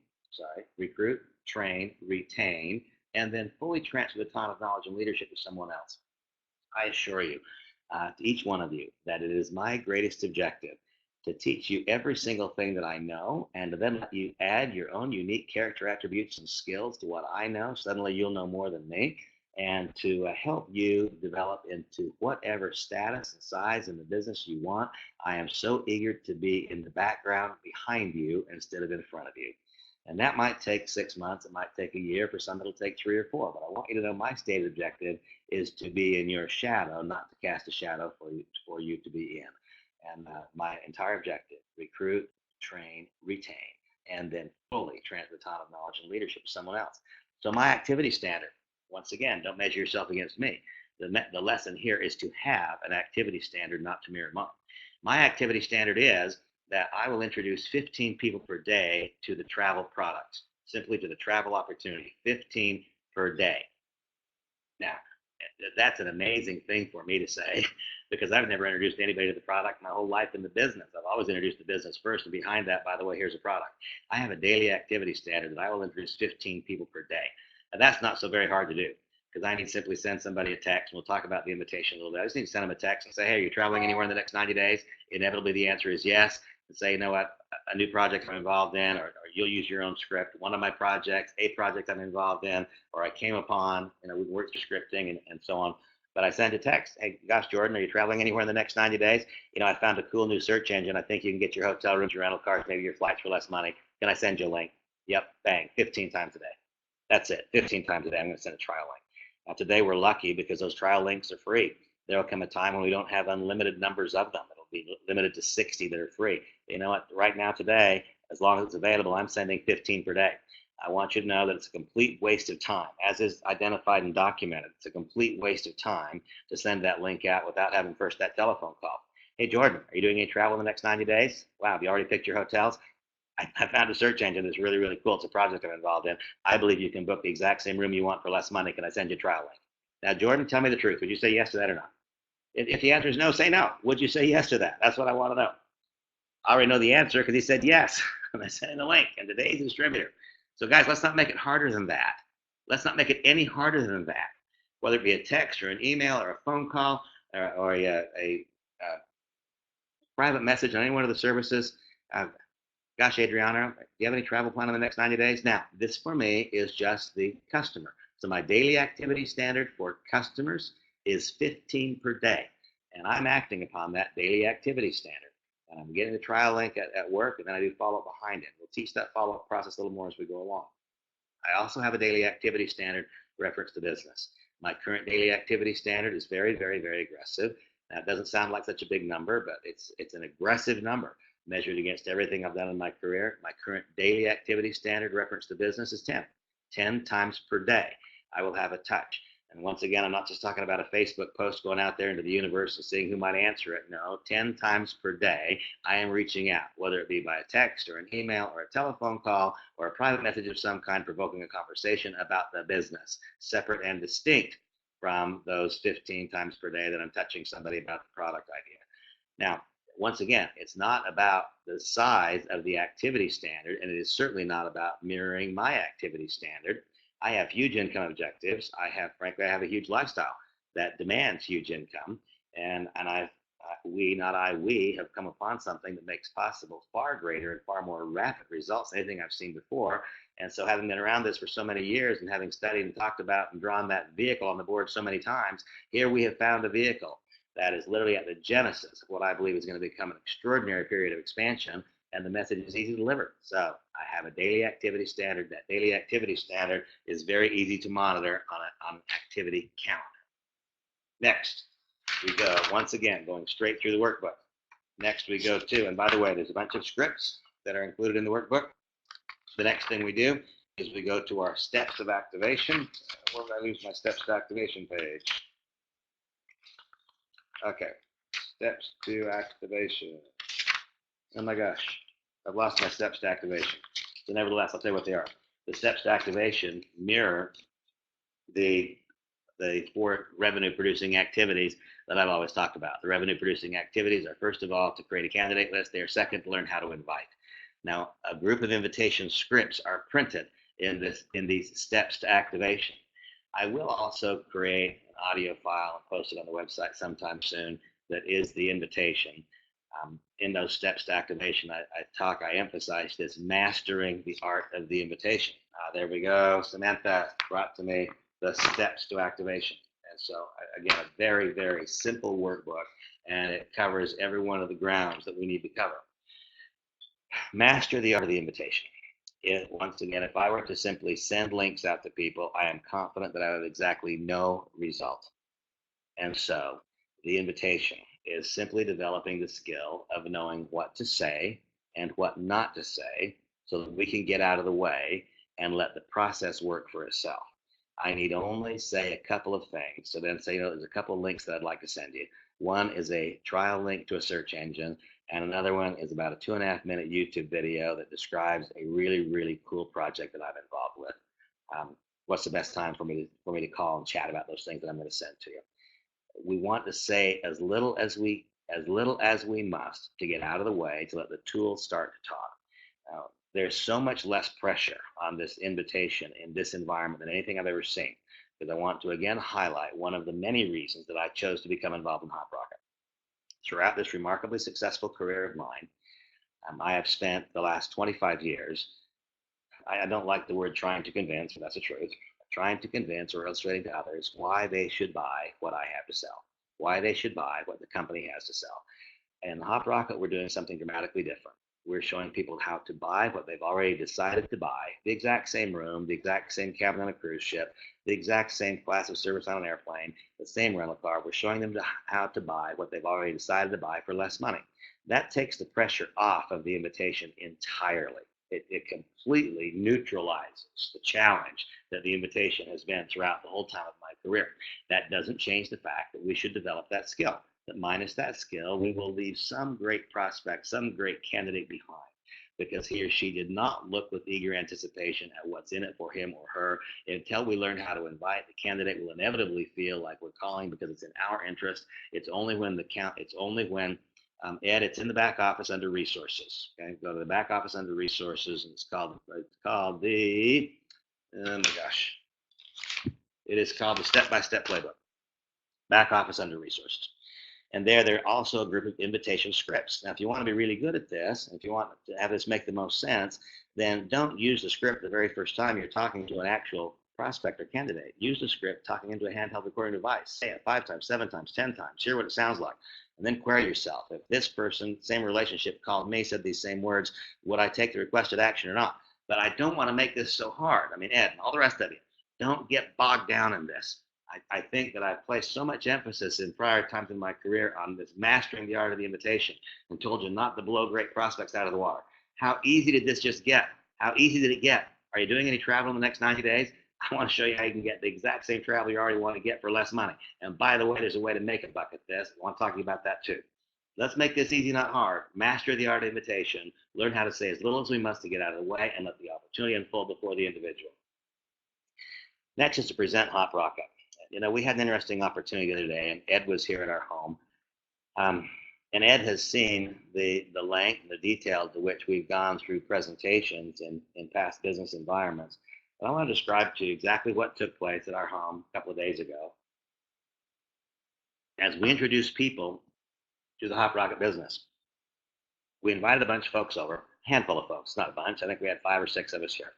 retain, and then fully transfer the baton of knowledge and leadership to someone else. I assure you, to each one of you, that it is my greatest objective to teach you every single thing that I know, and to then let you add your own unique character attributes and skills to what I know. Suddenly you'll know more than me, and to help you develop into whatever status and size in the business you want. I am so eager to be in the background behind you instead of in front of you. And that might take 6 months, it might take a year, for some it'll take 3 or 4, but I want you to know my stated objective is to be in your shadow, not to cast a shadow for you to be in. And my entire objective: recruit, train, retain, and then fully transfer the baton of knowledge and leadership to someone else. So my activity standard, once again, don't measure yourself against me. The lesson here is to have an activity standard, not to mirror mine. My activity standard is that I will introduce 15 people per day to the travel products, simply to the travel opportunity, 15 per day. Now, that's an amazing thing for me to say, because I've never introduced anybody to the product my whole life in the business. I've always introduced the business first, and behind that, by the way, here's a product. I have a daily activity standard that I will introduce 15 people per day. And that's not so very hard to do, because I need to simply send somebody a text, and we'll talk about the invitation a little bit. I just need to send them a text and say, hey, are you traveling anywhere in the next 90 days? Inevitably, the answer is yes. And say, you know what, a new project I'm involved in, or you'll use your own script. One of my projects, a project I'm involved in, or I came upon, we worked through scripting and so on. But I sent a text, hey, gosh, Jordan, are you traveling anywhere in the next 90 days? I found a cool new search engine. I think you can get your hotel rooms, your rental cars, maybe your flights for less money. Can I send you a link? Yep, bang, 15 times a day. That's it, 15 times a day. I'm going to send a trial link. Now, today we're lucky because those trial links are free. There will come a time when we don't have unlimited numbers of them. It'll be limited to 60 that are free. But you know what? Right now, today, as long as it's available, I'm sending 15 per day. I want you to know that it's a complete waste of time, as is identified and documented. It's a complete waste of time to send that link out without having first that telephone call. Hey, Jordan, are you doing any travel in the next 90 days? Wow, have you already picked your hotels? I found a search engine that's really, really cool. It's a project I'm involved in. I believe you can book the exact same room you want for less money. Can I send you a trial link? Now, Jordan, tell me the truth. Would you say yes to that or not? If the answer is no, say no. Would you say yes to that? That's what I want to know. I already know the answer because he said yes. And I sent him the link, and today's distributor. So guys, let's not make it harder than that. Let's not make it any harder than that. Whether it be a text or an email or a phone call or a private message on any one of the services. Gosh, Adriana, do you have any travel plan in the next 90 days? Now, this for me is just the customer. So my daily activity standard for customers is 15 per day. And I'm acting upon that daily activity standard. And I'm getting the trial link at work, and then I do follow-up behind it. We'll teach that follow-up process a little more as we go along. I also have a daily activity standard reference to business. My current daily activity standard is very, very, very aggressive. That doesn't sound like such a big number, but it's an aggressive number measured against everything I've done in my career. My current daily activity standard reference to business is 10 times per day. I will have a touch. And once again, I'm not just talking about a Facebook post going out there into the universe and seeing who might answer it. No, 10 times per day, I am reaching out, whether it be by a text or an email or a telephone call or a private message of some kind, provoking a conversation about the business, separate and distinct from those 15 times per day that I'm touching somebody about the product idea. Now, once again, it's not about the size of the activity standard, and it is certainly not about mirroring my activity standard. I have huge income objectives. Frankly, I have a huge lifestyle that demands huge income, and we have come upon something that makes possible far greater and far more rapid results than anything I've seen before. And so, having been around this for so many years and having studied and talked about and drawn that vehicle on the board so many times, here we have found a vehicle that is literally at the genesis of what I believe is going to become an extraordinary period of expansion, and the message is easy to deliver. So I have a daily activity standard. That daily activity standard is very easy to monitor on an activity calendar. Next, we go, once again, going straight through the workbook. Next we go to, and by the way, there's a bunch of scripts that are included in the workbook. The next thing we do is we go to our steps of activation. Where did I lose my steps to activation page? Okay, steps to activation. Oh my gosh. I've lost my steps to activation. So nevertheless, I'll tell you what they are. The steps to activation mirror the 4 revenue producing activities that I've always talked about. The revenue producing activities are, first of all, to create a candidate list. They are second, to learn how to invite. Now, a group of invitation scripts are printed in these steps to activation. I will also create an audio file and post it on the website sometime soon that is the invitation. In those steps to activation, I emphasize this mastering the art of the invitation. There we go. Samantha brought to me the steps to activation. And so, again, a very, very simple workbook, and it covers every one of the grounds that we need to cover. Master the art of the invitation. Once again, if I were to simply send links out to people, I am confident that I have exactly no result. And so the invitation is simply developing the skill of knowing what to say and what not to say so that we can get out of the way and let the process work for itself. I need only say a couple of things. So then say, there's a couple of links that I'd like to send you. One is a trial link to a search engine, and another one is about a 2.5-minute YouTube video that describes a really, really cool project that I'm involved with. What's the best time for me to call and chat about those things that I'm going to send to you? We want to say as little as we must to get out of the way to let the tools start to talk. There's so much less pressure on this invitation in this environment than anything I've ever seen, because I want to again highlight one of the many reasons that I chose to become involved in HopRocket. Throughout this remarkably successful career of mine, I have spent the last 25 years, I don't like the word trying to convince, but that's the truth, trying to convince or illustrating to others why they should buy what I have to sell, why they should buy what the company has to sell. And in HopRocket, we're doing something dramatically different. We're showing people how to buy what they've already decided to buy, the exact same room, the exact same cabin on a cruise ship, the exact same class of service on an airplane, the same rental car. We're showing them how to buy what they've already decided to buy for less money. That takes the pressure off of the invitation entirely. It completely neutralizes the challenge that the invitation has been throughout the whole time of my career. That doesn't change the fact that we should develop that skill. That minus that skill, we will leave some great prospect, some great candidate behind, because he or she did not look with eager anticipation at what's in it for him or her. Until we learn how to invite, the candidate will inevitably feel like we're calling because it's in our interest. It's only when Ed, it's in the back office under resources. Okay, go to the back office under resources, and it's called the, oh my gosh, it is called the step-by-step playbook. Back office under resources. And there are also a group of invitation scripts. Now, if you want to be really good at this, if you want to have this make the most sense, then don't use the script the very first time you're talking to an actual prospect or candidate. Use the script talking into a handheld recording device. Say it 5 times, 7 times, 10 times. Hear what it sounds like. And then query yourself. If this person, same relationship, called me, said these same words, would I take the requested action or not? But I don't want to make this so hard. I mean, Ed and all the rest of you, don't get bogged down in this. I think that I've placed so much emphasis in prior times in my career on this mastering the art of the invitation and told you not to blow great prospects out of the water. How easy did this just get? How easy did it get? Are you doing any travel in the next 90 days? I want to show you how you can get the exact same travel you already want to get for less money. And by the way, there's a way to make a buck at this. I want to talk to you about that too. Let's make this easy, not hard. Master the art of invitation. Learn how to say as little as we must to get out of the way and let the opportunity unfold before the individual. Next is to present HopRocket. We had an interesting opportunity the other day, and Ed was here at our home. And Ed has seen the length and the detail to which we've gone through presentations in past business environments. But I want to describe to you exactly what took place at our home a couple of days ago as we introduced people to the HopRocket business. We invited a bunch of folks over, a handful of folks, not a bunch. I think we had 5 or 6 of us here.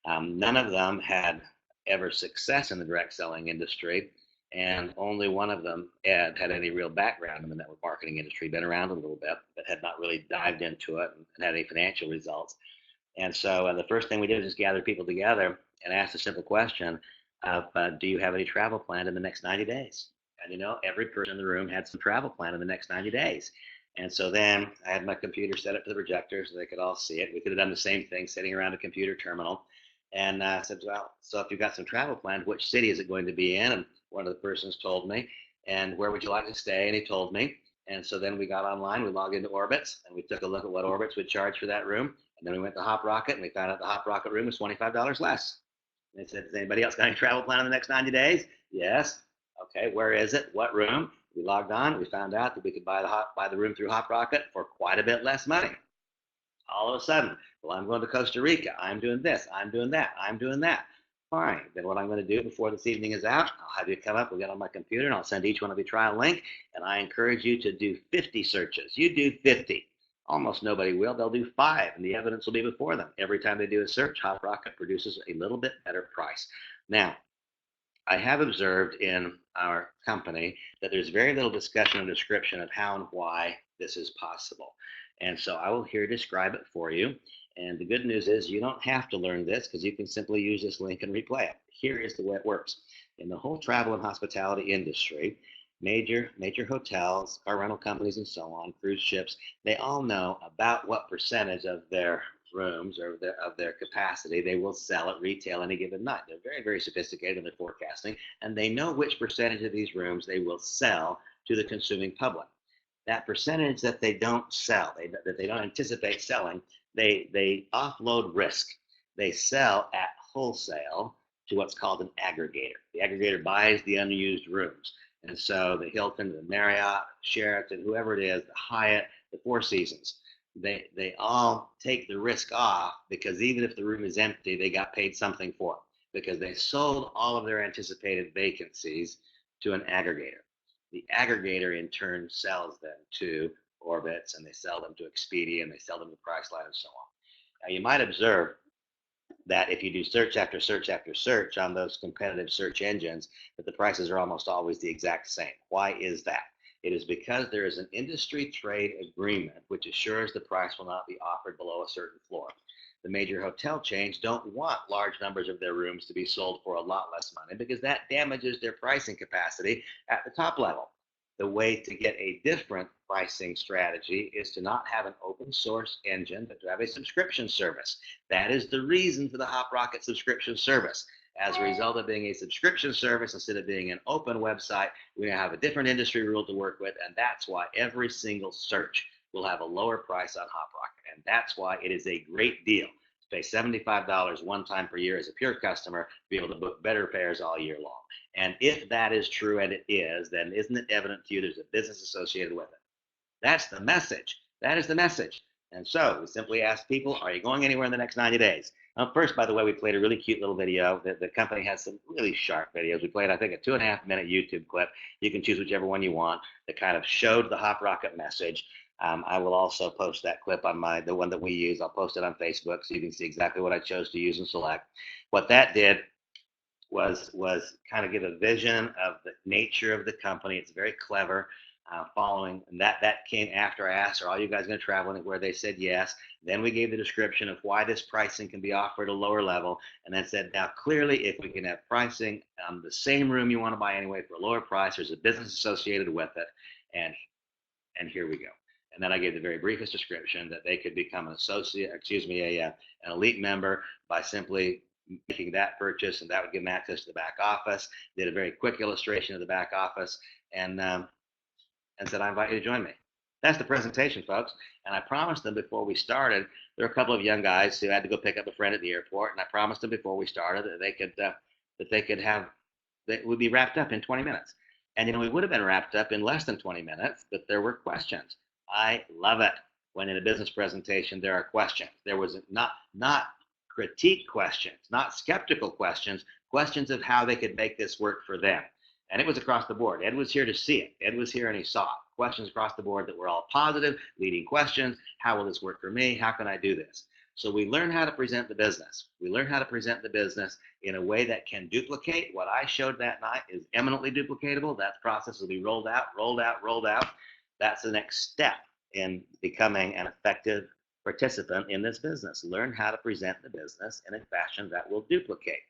None of them had ever success in the direct selling industry, and only one of them, Ed, had any real background in the network marketing industry, been around a little bit, but had not really dived into it and had any financial results. And so the first thing we did was just gather people together and ask a simple question of, do you have any travel planned in the next 90 days? And every person in the room had some travel plan in the next 90 days. And so then I had my computer set up to the projector so they could all see it. We could have done the same thing sitting around a computer terminal. And I said, well, so if you've got some travel planned, which city is it going to be in? And one of the persons told me, and where would you like to stay? And he told me. And so then we got online, we logged into Orbitz, and we took a look at what Orbitz would charge for that room. And then we went to HopRocket, and we found out the HopRocket room was $25 less. And they said, does anybody else got any travel plan in the next 90 days? Yes. Okay, where is it? What room? We logged on, we found out that we could buy the room through HopRocket for quite a bit less money. All of a sudden, well, I'm going to Costa Rica. I'm doing this. I'm doing that. I'm doing that. Fine. Then what I'm going to do before this evening is out, I'll have you come up, we'll get on my computer, and I'll send each one of you a trial link, and I encourage you to do 50 searches. You do 50. Almost nobody will. They'll do 5, and the evidence will be before them. Every time they do a search, HopRocket produces a little bit better price. Now, I have observed in our company that there's very little discussion or description of how and why this is possible. And so I will here describe it for you. And the good news is you don't have to learn this because you can simply use this link and replay it. Here is the way it works. In the whole travel and hospitality industry, major hotels, car rental companies, and so on, cruise ships, they all know about what percentage of their rooms or of their capacity they will sell at retail any given night. They're very, very sophisticated in their forecasting, and they know which percentage of these rooms they will sell to the consuming public. That percentage that they don't sell, that they don't anticipate selling, they offload risk. They sell at wholesale to what's called an aggregator. The aggregator buys the unused rooms. And so the Hilton, the Marriott, Sheraton, whoever it is, the Hyatt, the Four Seasons, they all take the risk off because even if the room is empty, they got paid something for it because they sold all of their anticipated vacancies to an aggregator. The aggregator in turn sells them to Orbitz, and they sell them to Expedia, and they sell them to Priceline, and so on. Now you might observe that if you do search after search after search on those competitive search engines, that the prices are almost always the exact same. Why is that? It is because there is an industry trade agreement which assures the price will not be offered below a certain floor. The major hotel chains don't want large numbers of their rooms to be sold for a lot less money because that damages their pricing capacity at the top level. The way to get a different pricing strategy is to not have an open source engine, but to have a subscription service. That is the reason for the HopRocket subscription service. As a result of being a subscription service instead of being an open website, we now have a different industry rule to work with, and that's why every single search will have a lower price on HopRocket, and that's why it is a great deal to pay $75 one time per year as a pure customer to be able to book better fares all year long. And if that is true, and it is, then isn't it evident to you there's a business associated with it? That's the message. That is the message. And so we simply ask people, are you going anywhere in the next 90 days? First, by the way, we played a really cute little video. The company has some really sharp videos. We played, I think, a 2.5-minute YouTube clip. You can choose whichever one you want that kind of showed the HopRocket message. I will also post that clip on the one that we use. I'll post it on Facebook so you can see exactly what I chose to use and select. What that did was kind of give a vision of the nature of the company. It's very clever. Following, and that came after I asked, are all you guys going to travel anywhere? They said yes. Then we gave the description of why this pricing can be offered at a lower level, and then said, now clearly if we can have pricing on the same room you want to buy anyway for a lower price, there's a business associated with it, and here we go. And then I gave the very briefest description that they could become an an elite member by simply making that purchase, and that would give them access to the back office. Did a very quick illustration of the back office, and said, I invite you to join me. That's the presentation, folks. And I promised them before we started, there were a couple of young guys who had to go pick up a friend at the airport, and I promised them before we started that that would be wrapped up in 20 minutes. And we would have been wrapped up in less than 20 minutes, but there were questions. I love it when in a business presentation there are questions. There was not critique questions, not skeptical questions, questions of how they could make this work for them. And it was across the board. Ed was here to see it. Ed was here and he saw it. Questions across the board that were all positive, leading questions. How will this work for me? How can I do this? So we learn how to present the business. We learn how to present the business in a way that can duplicate. What I showed that night is eminently duplicatable. That process will be rolled out. That's the next step in becoming an effective participant in this business. Learn how to present the business in a fashion that will duplicate.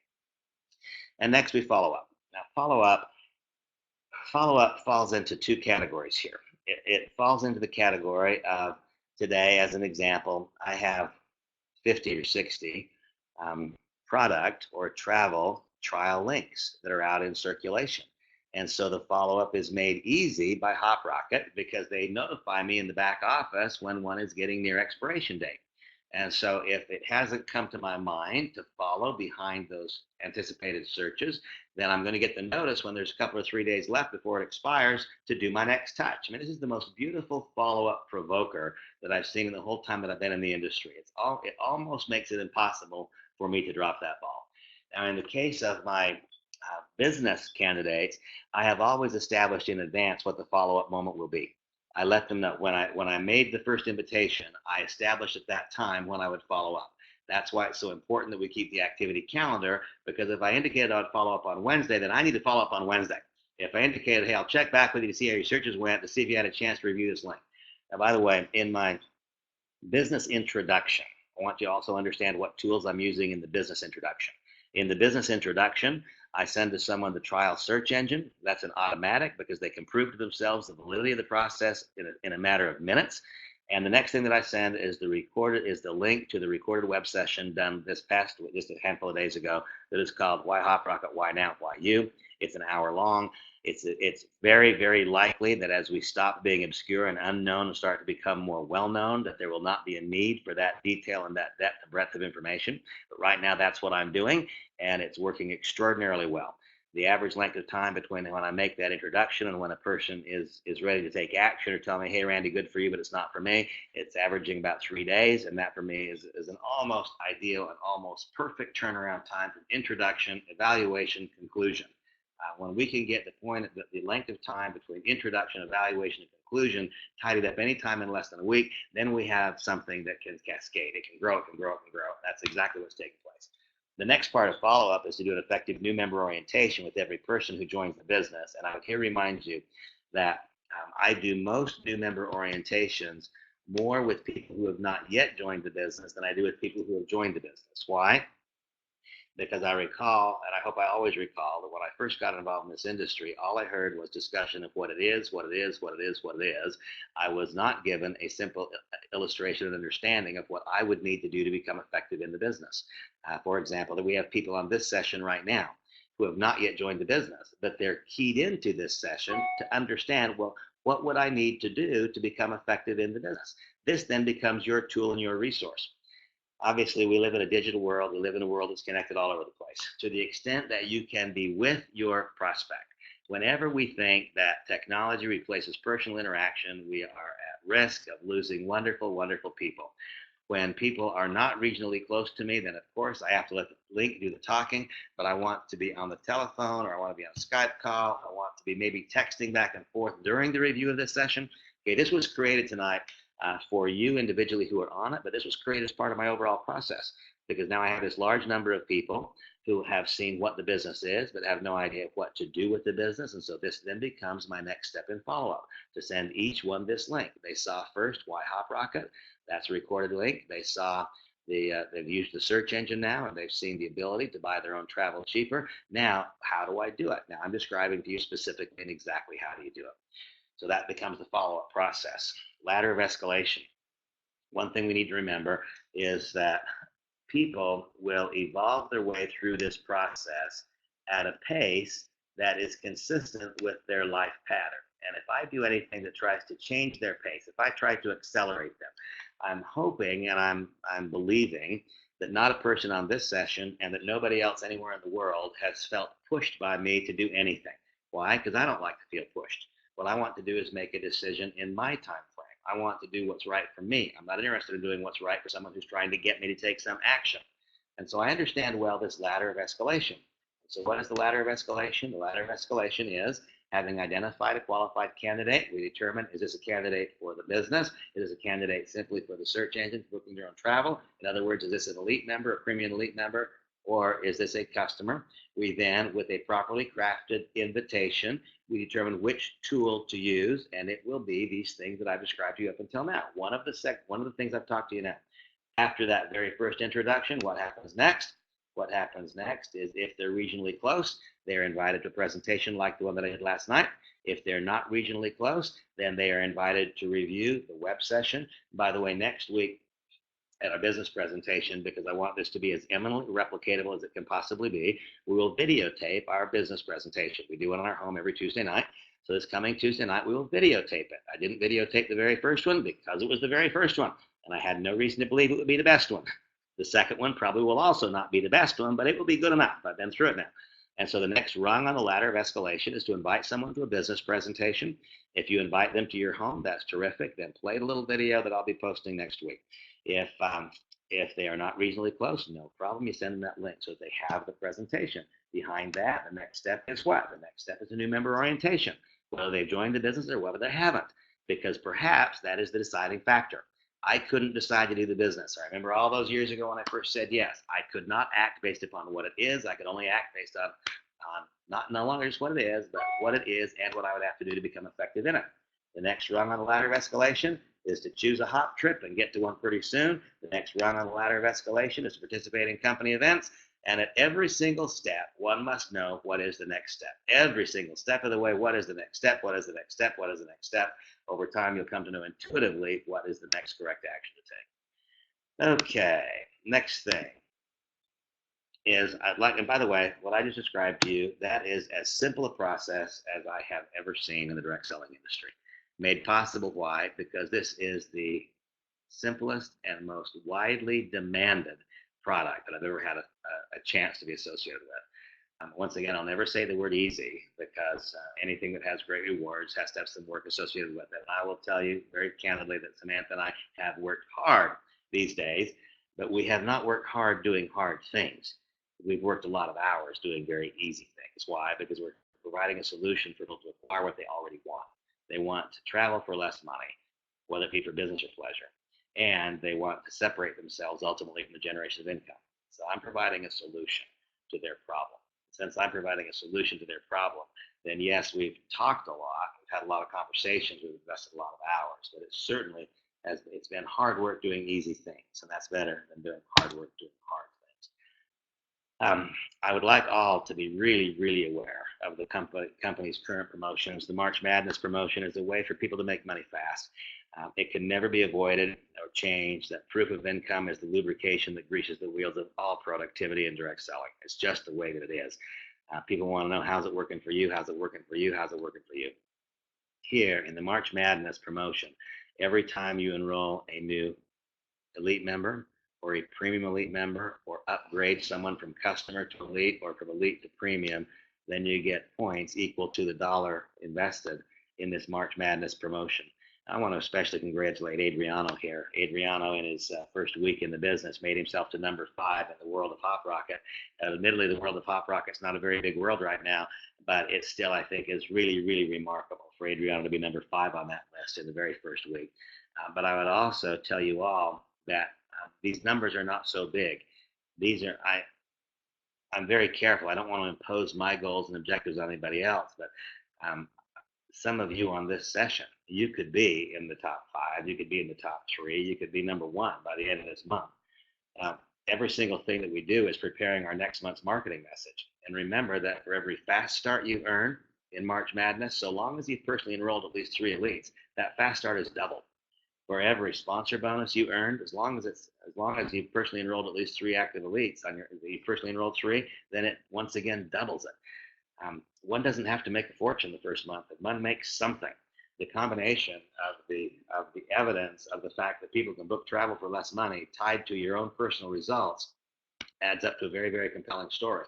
And next we follow up. Now follow-up falls into two categories here. It falls into the category of today, as an example, I have 50 or 60 product or travel trial links that are out in circulation. And so the follow-up is made easy by HopRocket because they notify me in the back office when one is getting near expiration date. And so if it hasn't come to my mind to follow behind those anticipated searches, then I'm going to get the notice when there's a couple or 3 days left before it expires to do my next touch. I mean, this is the most beautiful follow-up provoker that I've seen in the whole time that I've been in the industry. It almost makes it impossible for me to drop that ball. Now, in the case of my business candidates, I have always established in advance what the follow-up moment will be. I let them know when I made the first invitation, I established at that time when I would follow up. That's why it's so important that we keep the activity calendar, because if I indicated I'd follow up on Wednesday, then I need to follow up on Wednesday. If I indicated, hey, I'll check back with you to see how your searches went, to see if you had a chance to review this link. Now, by the way, in my business introduction, I want you to also understand what tools I'm using in the business introduction. In the business introduction, I send to someone the trial search engine. That's an automatic because they can prove to themselves the validity of the process in a matter of minutes. And the next thing that I send is the link to the recorded web session done just a handful of days ago that is called Why HopRocket, Why Now, Why You. It's an hour long. It's very, very likely that as we stop being obscure and unknown and start to become more well-known, that there will not be a need for that detail and that depth and breadth of information. But right now, that's what I'm doing, and it's working extraordinarily well. The average length of time between when I make that introduction and when a person is ready to take action or tell me, hey, Randy, good for you, but it's not for me, it's averaging about 3 days, and that for me is an almost ideal and almost perfect turnaround time from introduction, evaluation, conclusion. When we can get the point, the length of time between introduction, evaluation, and conclusion tidied up any time in less than a week, then we have something that can cascade. It can grow, it can grow, it can grow. That's exactly what's taking place. The next part of follow-up is to do an effective new member orientation with every person who joins the business. And I would here remind you that I do most new member orientations more with people who have not yet joined the business than I do with people who have joined the business. Why? Because I recall, and I hope I always recall, that when I first got involved in this industry, all I heard was discussion of what it is, what it is, what it is, what it is. I was not given a simple illustration and understanding of what I would need to do to become effective in the business. For example, that we have people on this session right now who have not yet joined the business, but they're keyed into this session to understand, well, what would I need to do to become effective in the business? This then becomes your tool and your resource. Obviously, we live in a digital world. We live in a world that's connected all over the place. To the extent that you can be with your prospect, whenever we think that technology replaces personal interaction, we are at risk of losing wonderful, wonderful people. When people are not regionally close to me, then of course I have to let the link do the talking, but I want to be on the telephone, or I want to be on a Skype call. I want to be maybe texting back and forth during the review of this session. Okay, this was created tonight for you individually who are on it, but this was created as part of my overall process, because now I have this large number of people who have seen what the business is, but have no idea what to do with the business. And so this then becomes my next step in follow-up, to send each one this link. They saw first Why HopRocket. That's a recorded link. They saw they've used the search engine now, and they've seen the ability to buy their own travel cheaper. Now, how do I do it? Now I'm describing to you specifically and exactly how do you do it. So that becomes the follow-up process. Ladder of escalation. One thing we need to remember is that people will evolve their way through this process at a pace that is consistent with their life pattern. And if I do anything that tries to change their pace, if I try to accelerate them, I'm hoping and I'm believing that not a person on this session and that nobody else anywhere in the world has felt pushed by me to do anything. Why? Because I don't like to feel pushed. What I want to do is make a decision in my time frame. I want to do what's right for me. I'm not interested in doing what's right for someone who's trying to get me to take some action. And so I understand well this ladder of escalation. So what is the ladder of escalation? The ladder of escalation is, having identified a qualified candidate, we determine, is this a candidate for the business? Is this a candidate simply for the search engine, booking their own travel? In other words, is this an elite member, a premium elite member, or is this a customer? We then, with a properly crafted invitation, we determine which tool to use, and it will be these things that I've described to you up until now. One of the things I've talked to you now. After that very first introduction, what happens next? What happens next is, if they're regionally close, they're invited to a presentation like the one that I did last night. If they're not regionally close, then they are invited to review the web session. By the way, next week, at our business presentation, because I want this to be as eminently replicatable as it can possibly be, we will videotape our business presentation. We do it on our home every Tuesday night. So this coming Tuesday night, we will videotape it. I didn't videotape the very first one because it was the very first one, and I had no reason to believe it would be the best one. The second one probably will also not be the best one, but it will be good enough. I've been through it now. And so the next rung on the ladder of escalation is to invite someone to a business presentation. If you invite them to your home, that's terrific. Then play the little video that I'll be posting next week. If they are not reasonably close, no problem. You send them that link so that they have the presentation. Behind that, the next step is what? The next step is a new member orientation, whether they've joined the business or whether they haven't, because perhaps that is the deciding factor. I couldn't decide to do the business. I remember all those years ago when I first said yes. I could not act based upon what it is. I could only act based on not no longer just what it is, but what it is and what I would have to do to become effective in it. The next rung on the ladder of escalation is to choose a hop trip and get to one pretty soon. The next rung on the ladder of escalation is to participate in company events. And at every single step, one must know what is the next step. Every single step of the way, what is the next step? What is the next step? What is the next step? Over time, you'll come to know intuitively what is the next correct action to take. Okay, next thing is I'd like, and by the way, what I just described to you, that is as simple a process as I have ever seen in the direct selling industry. Made possible, why? Because this is the simplest and most widely demanded product that I've ever had a chance to be associated with. Once again, I'll never say the word easy, because anything that has great rewards has to have some work associated with it. And I will tell you very candidly that Samantha and I have worked hard these days, but we have not worked hard doing hard things. We've worked a lot of hours doing very easy things. Why? Because we're providing a solution for people to acquire what they already want. They want to travel for less money, whether it be for business or pleasure. And they want to separate themselves ultimately from the generation of income. So I'm providing a solution to their problem. Since I'm providing a solution to their problem, then yes, we've talked a lot, we've had a lot of conversations, we've invested a lot of hours, but it certainly it's been hard work doing easy things, and that's better than doing hard work doing hard things. I would like all to be really, really aware of the company's current promotions. The March Madness promotion is a way for people to make money fast. It can never be avoided or changed. That proof of income is the lubrication that greases the wheels of all productivity and direct selling. It's just the way that it is. People want to know, how's it working for you? How's it working for you? How's it working for you? Here in the March Madness promotion, every time you enroll a new elite member or a premium elite member, or upgrade someone from customer to elite or from elite to premium, then you get points equal to the dollar invested in this March Madness promotion. I want to especially congratulate Adriano here. Adriano, in his first week in the business, made himself to number 5 in the world of HopRocket. Admittedly, the world of HopRocket is not a very big world right now, but it still, I think, is really, really remarkable for Adriano to be number 5 on that list in the very first week. But I would also tell you all that these numbers are not so big. These are, I'm very careful. I don't want to impose my goals and objectives on anybody else, but some of you on this session, you could be in the top 5, you could be in the top 3, you could be number 1 by the end of this month. Every single thing that we do is preparing our next month's marketing message. And remember that for every fast start you earn in March Madness, so long as you've personally enrolled at least 3 elites, that fast start is doubled. For every sponsor bonus you earned, as long as you've personally enrolled at least 3 active elites, you've personally enrolled 3, then it once again doubles it. One doesn't have to make a fortune the first month, but one makes something. The combination of the evidence of the fact that people can book travel for less money tied to your own personal results adds up to a very, very compelling story.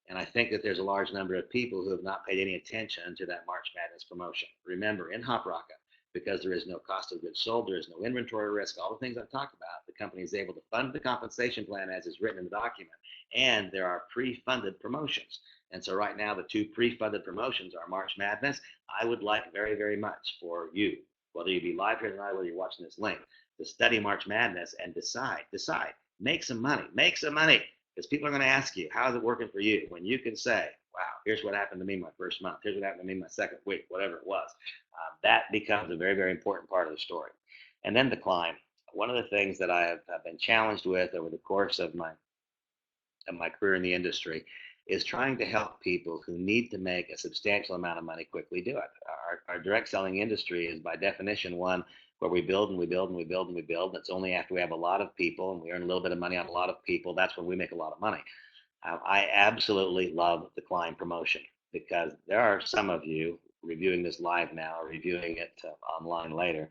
And I think that there's a large number of people who have not paid any attention to that March Madness promotion. Remember, in HopRocket, because there is no cost of goods sold, there is no inventory risk, all the things I've talked about, the company is able to fund the compensation plan as is written in the document, and there are pre-funded promotions. And so right now, the 2 pre-funded promotions are March Madness. I would like very, very much for you, whether you be live here tonight, whether you're watching this link, to study March Madness and decide, make some money, because people are going to ask you, how's it working for you? When you can say, wow, here's what happened to me my first month, here's what happened to me my second week, whatever it was. That becomes a very, very important part of the story. And then the climb. One of the things that I have been challenged with over the course of my career in the industry is trying to help people who need to make a substantial amount of money quickly do it. Our direct selling industry is by definition one where we build and we build and we build and we build. It's only after we have a lot of people and we earn a little bit of money on a lot of people, that's when we make a lot of money. I absolutely love the climb promotion because there are some of you reviewing this live now or reviewing it online later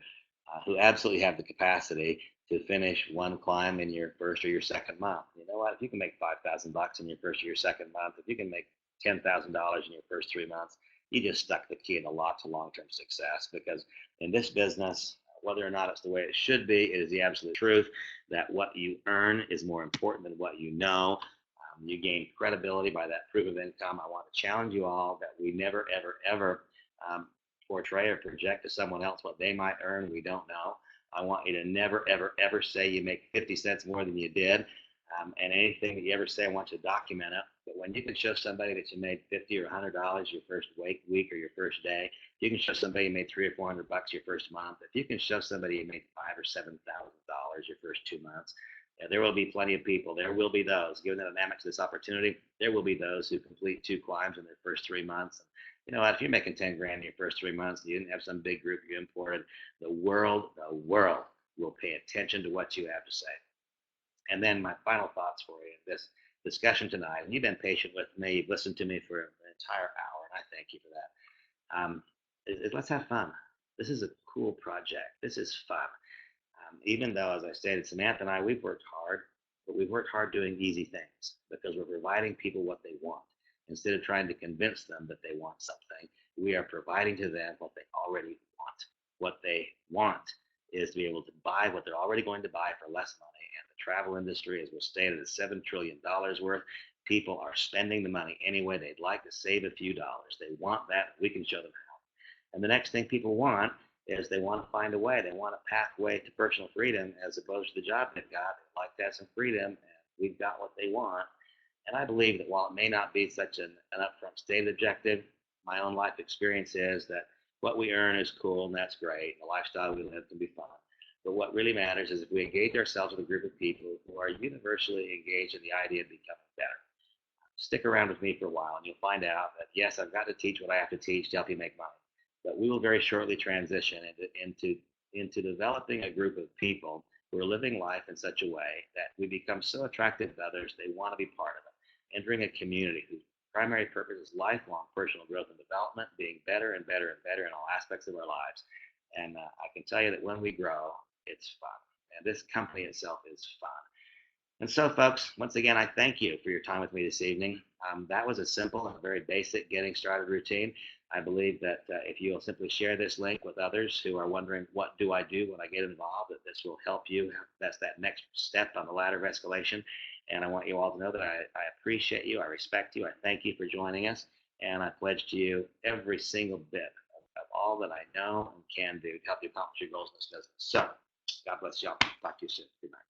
who absolutely have the capacity to finish one climb in your first or your second month. You know what? If you can make $5,000 in your first or your second month, if you can make $10,000 in your first 3 months, you just stuck the key in the lock to long-term success. Because in this business, whether or not it's the way it should be, it is the absolute truth that what you earn is more important than what you know. You gain credibility by that proof of income. I want to challenge you all that we never, ever, ever portray or project to someone else what they might earn. We don't know. I want you to never, ever, ever say you make 50 cents more than you did. And anything that you ever say, I want you to document it. But when you can show somebody that you made $50 or $100 your first week or your first day, you can show somebody you made $300 or $400 your first month. If you can show somebody you made $5,000 or $7,000 your first 2 months, there will be plenty of people. There will be those, given the dynamics of this opportunity, there will be those who complete 2 climbs in their first 3 months. And you know what? If you're making 10 grand in your first 3 months, and you didn't have some big group you imported, the world will pay attention to what you have to say. And then my final thoughts for you in this discussion tonight, and you've been patient with me, you've listened to me for an entire hour, and I thank you for that. Let's have fun. This is a cool project. This is fun. Even though, as I stated, Samantha and I, we've worked hard, but we've worked hard doing easy things because we're providing people what they want. Instead of trying to convince them that they want something, we are providing to them what they already want. What they want is to be able to buy what they're already going to buy for less money. And the travel industry, as was stated, is $7 trillion worth. People are spending the money anyway. They'd like to save a few dollars. They want that. We can show them how. And the next thing people want is they want to find a way. They want a pathway to personal freedom as opposed to the job they've got. They'd like to have some freedom, and we've got what they want. And I believe that while it may not be such an upfront stated objective, my own life experience is that what we earn is cool, and that's great. The lifestyle we live can be fun. But what really matters is if we engage ourselves with a group of people who are universally engaged in the idea of becoming better. Stick around with me for a while, and you'll find out that, yes, I've got to teach what I have to teach to help you make money. But we will very shortly transition into developing a group of people who are living life in such a way that we become so attractive to others, they want to be part of it. Entering a community whose primary purpose is lifelong personal growth and development, being better and better and better in all aspects of our lives. And I can tell you that when we grow, it's fun. And this company itself is fun. And so, folks, once again, I thank you for your time with me this evening. That was a simple and very basic getting started routine. I believe that if you'll simply share this link with others who are wondering, what do I do when I get involved, that this will help you. That's that next step on the ladder of escalation. And I want you all to know that I appreciate you, I respect you, I thank you for joining us, and I pledge to you every single bit of all that I know and can do to help you accomplish your goals in this business. So, God bless y'all. Talk to you soon. Good night.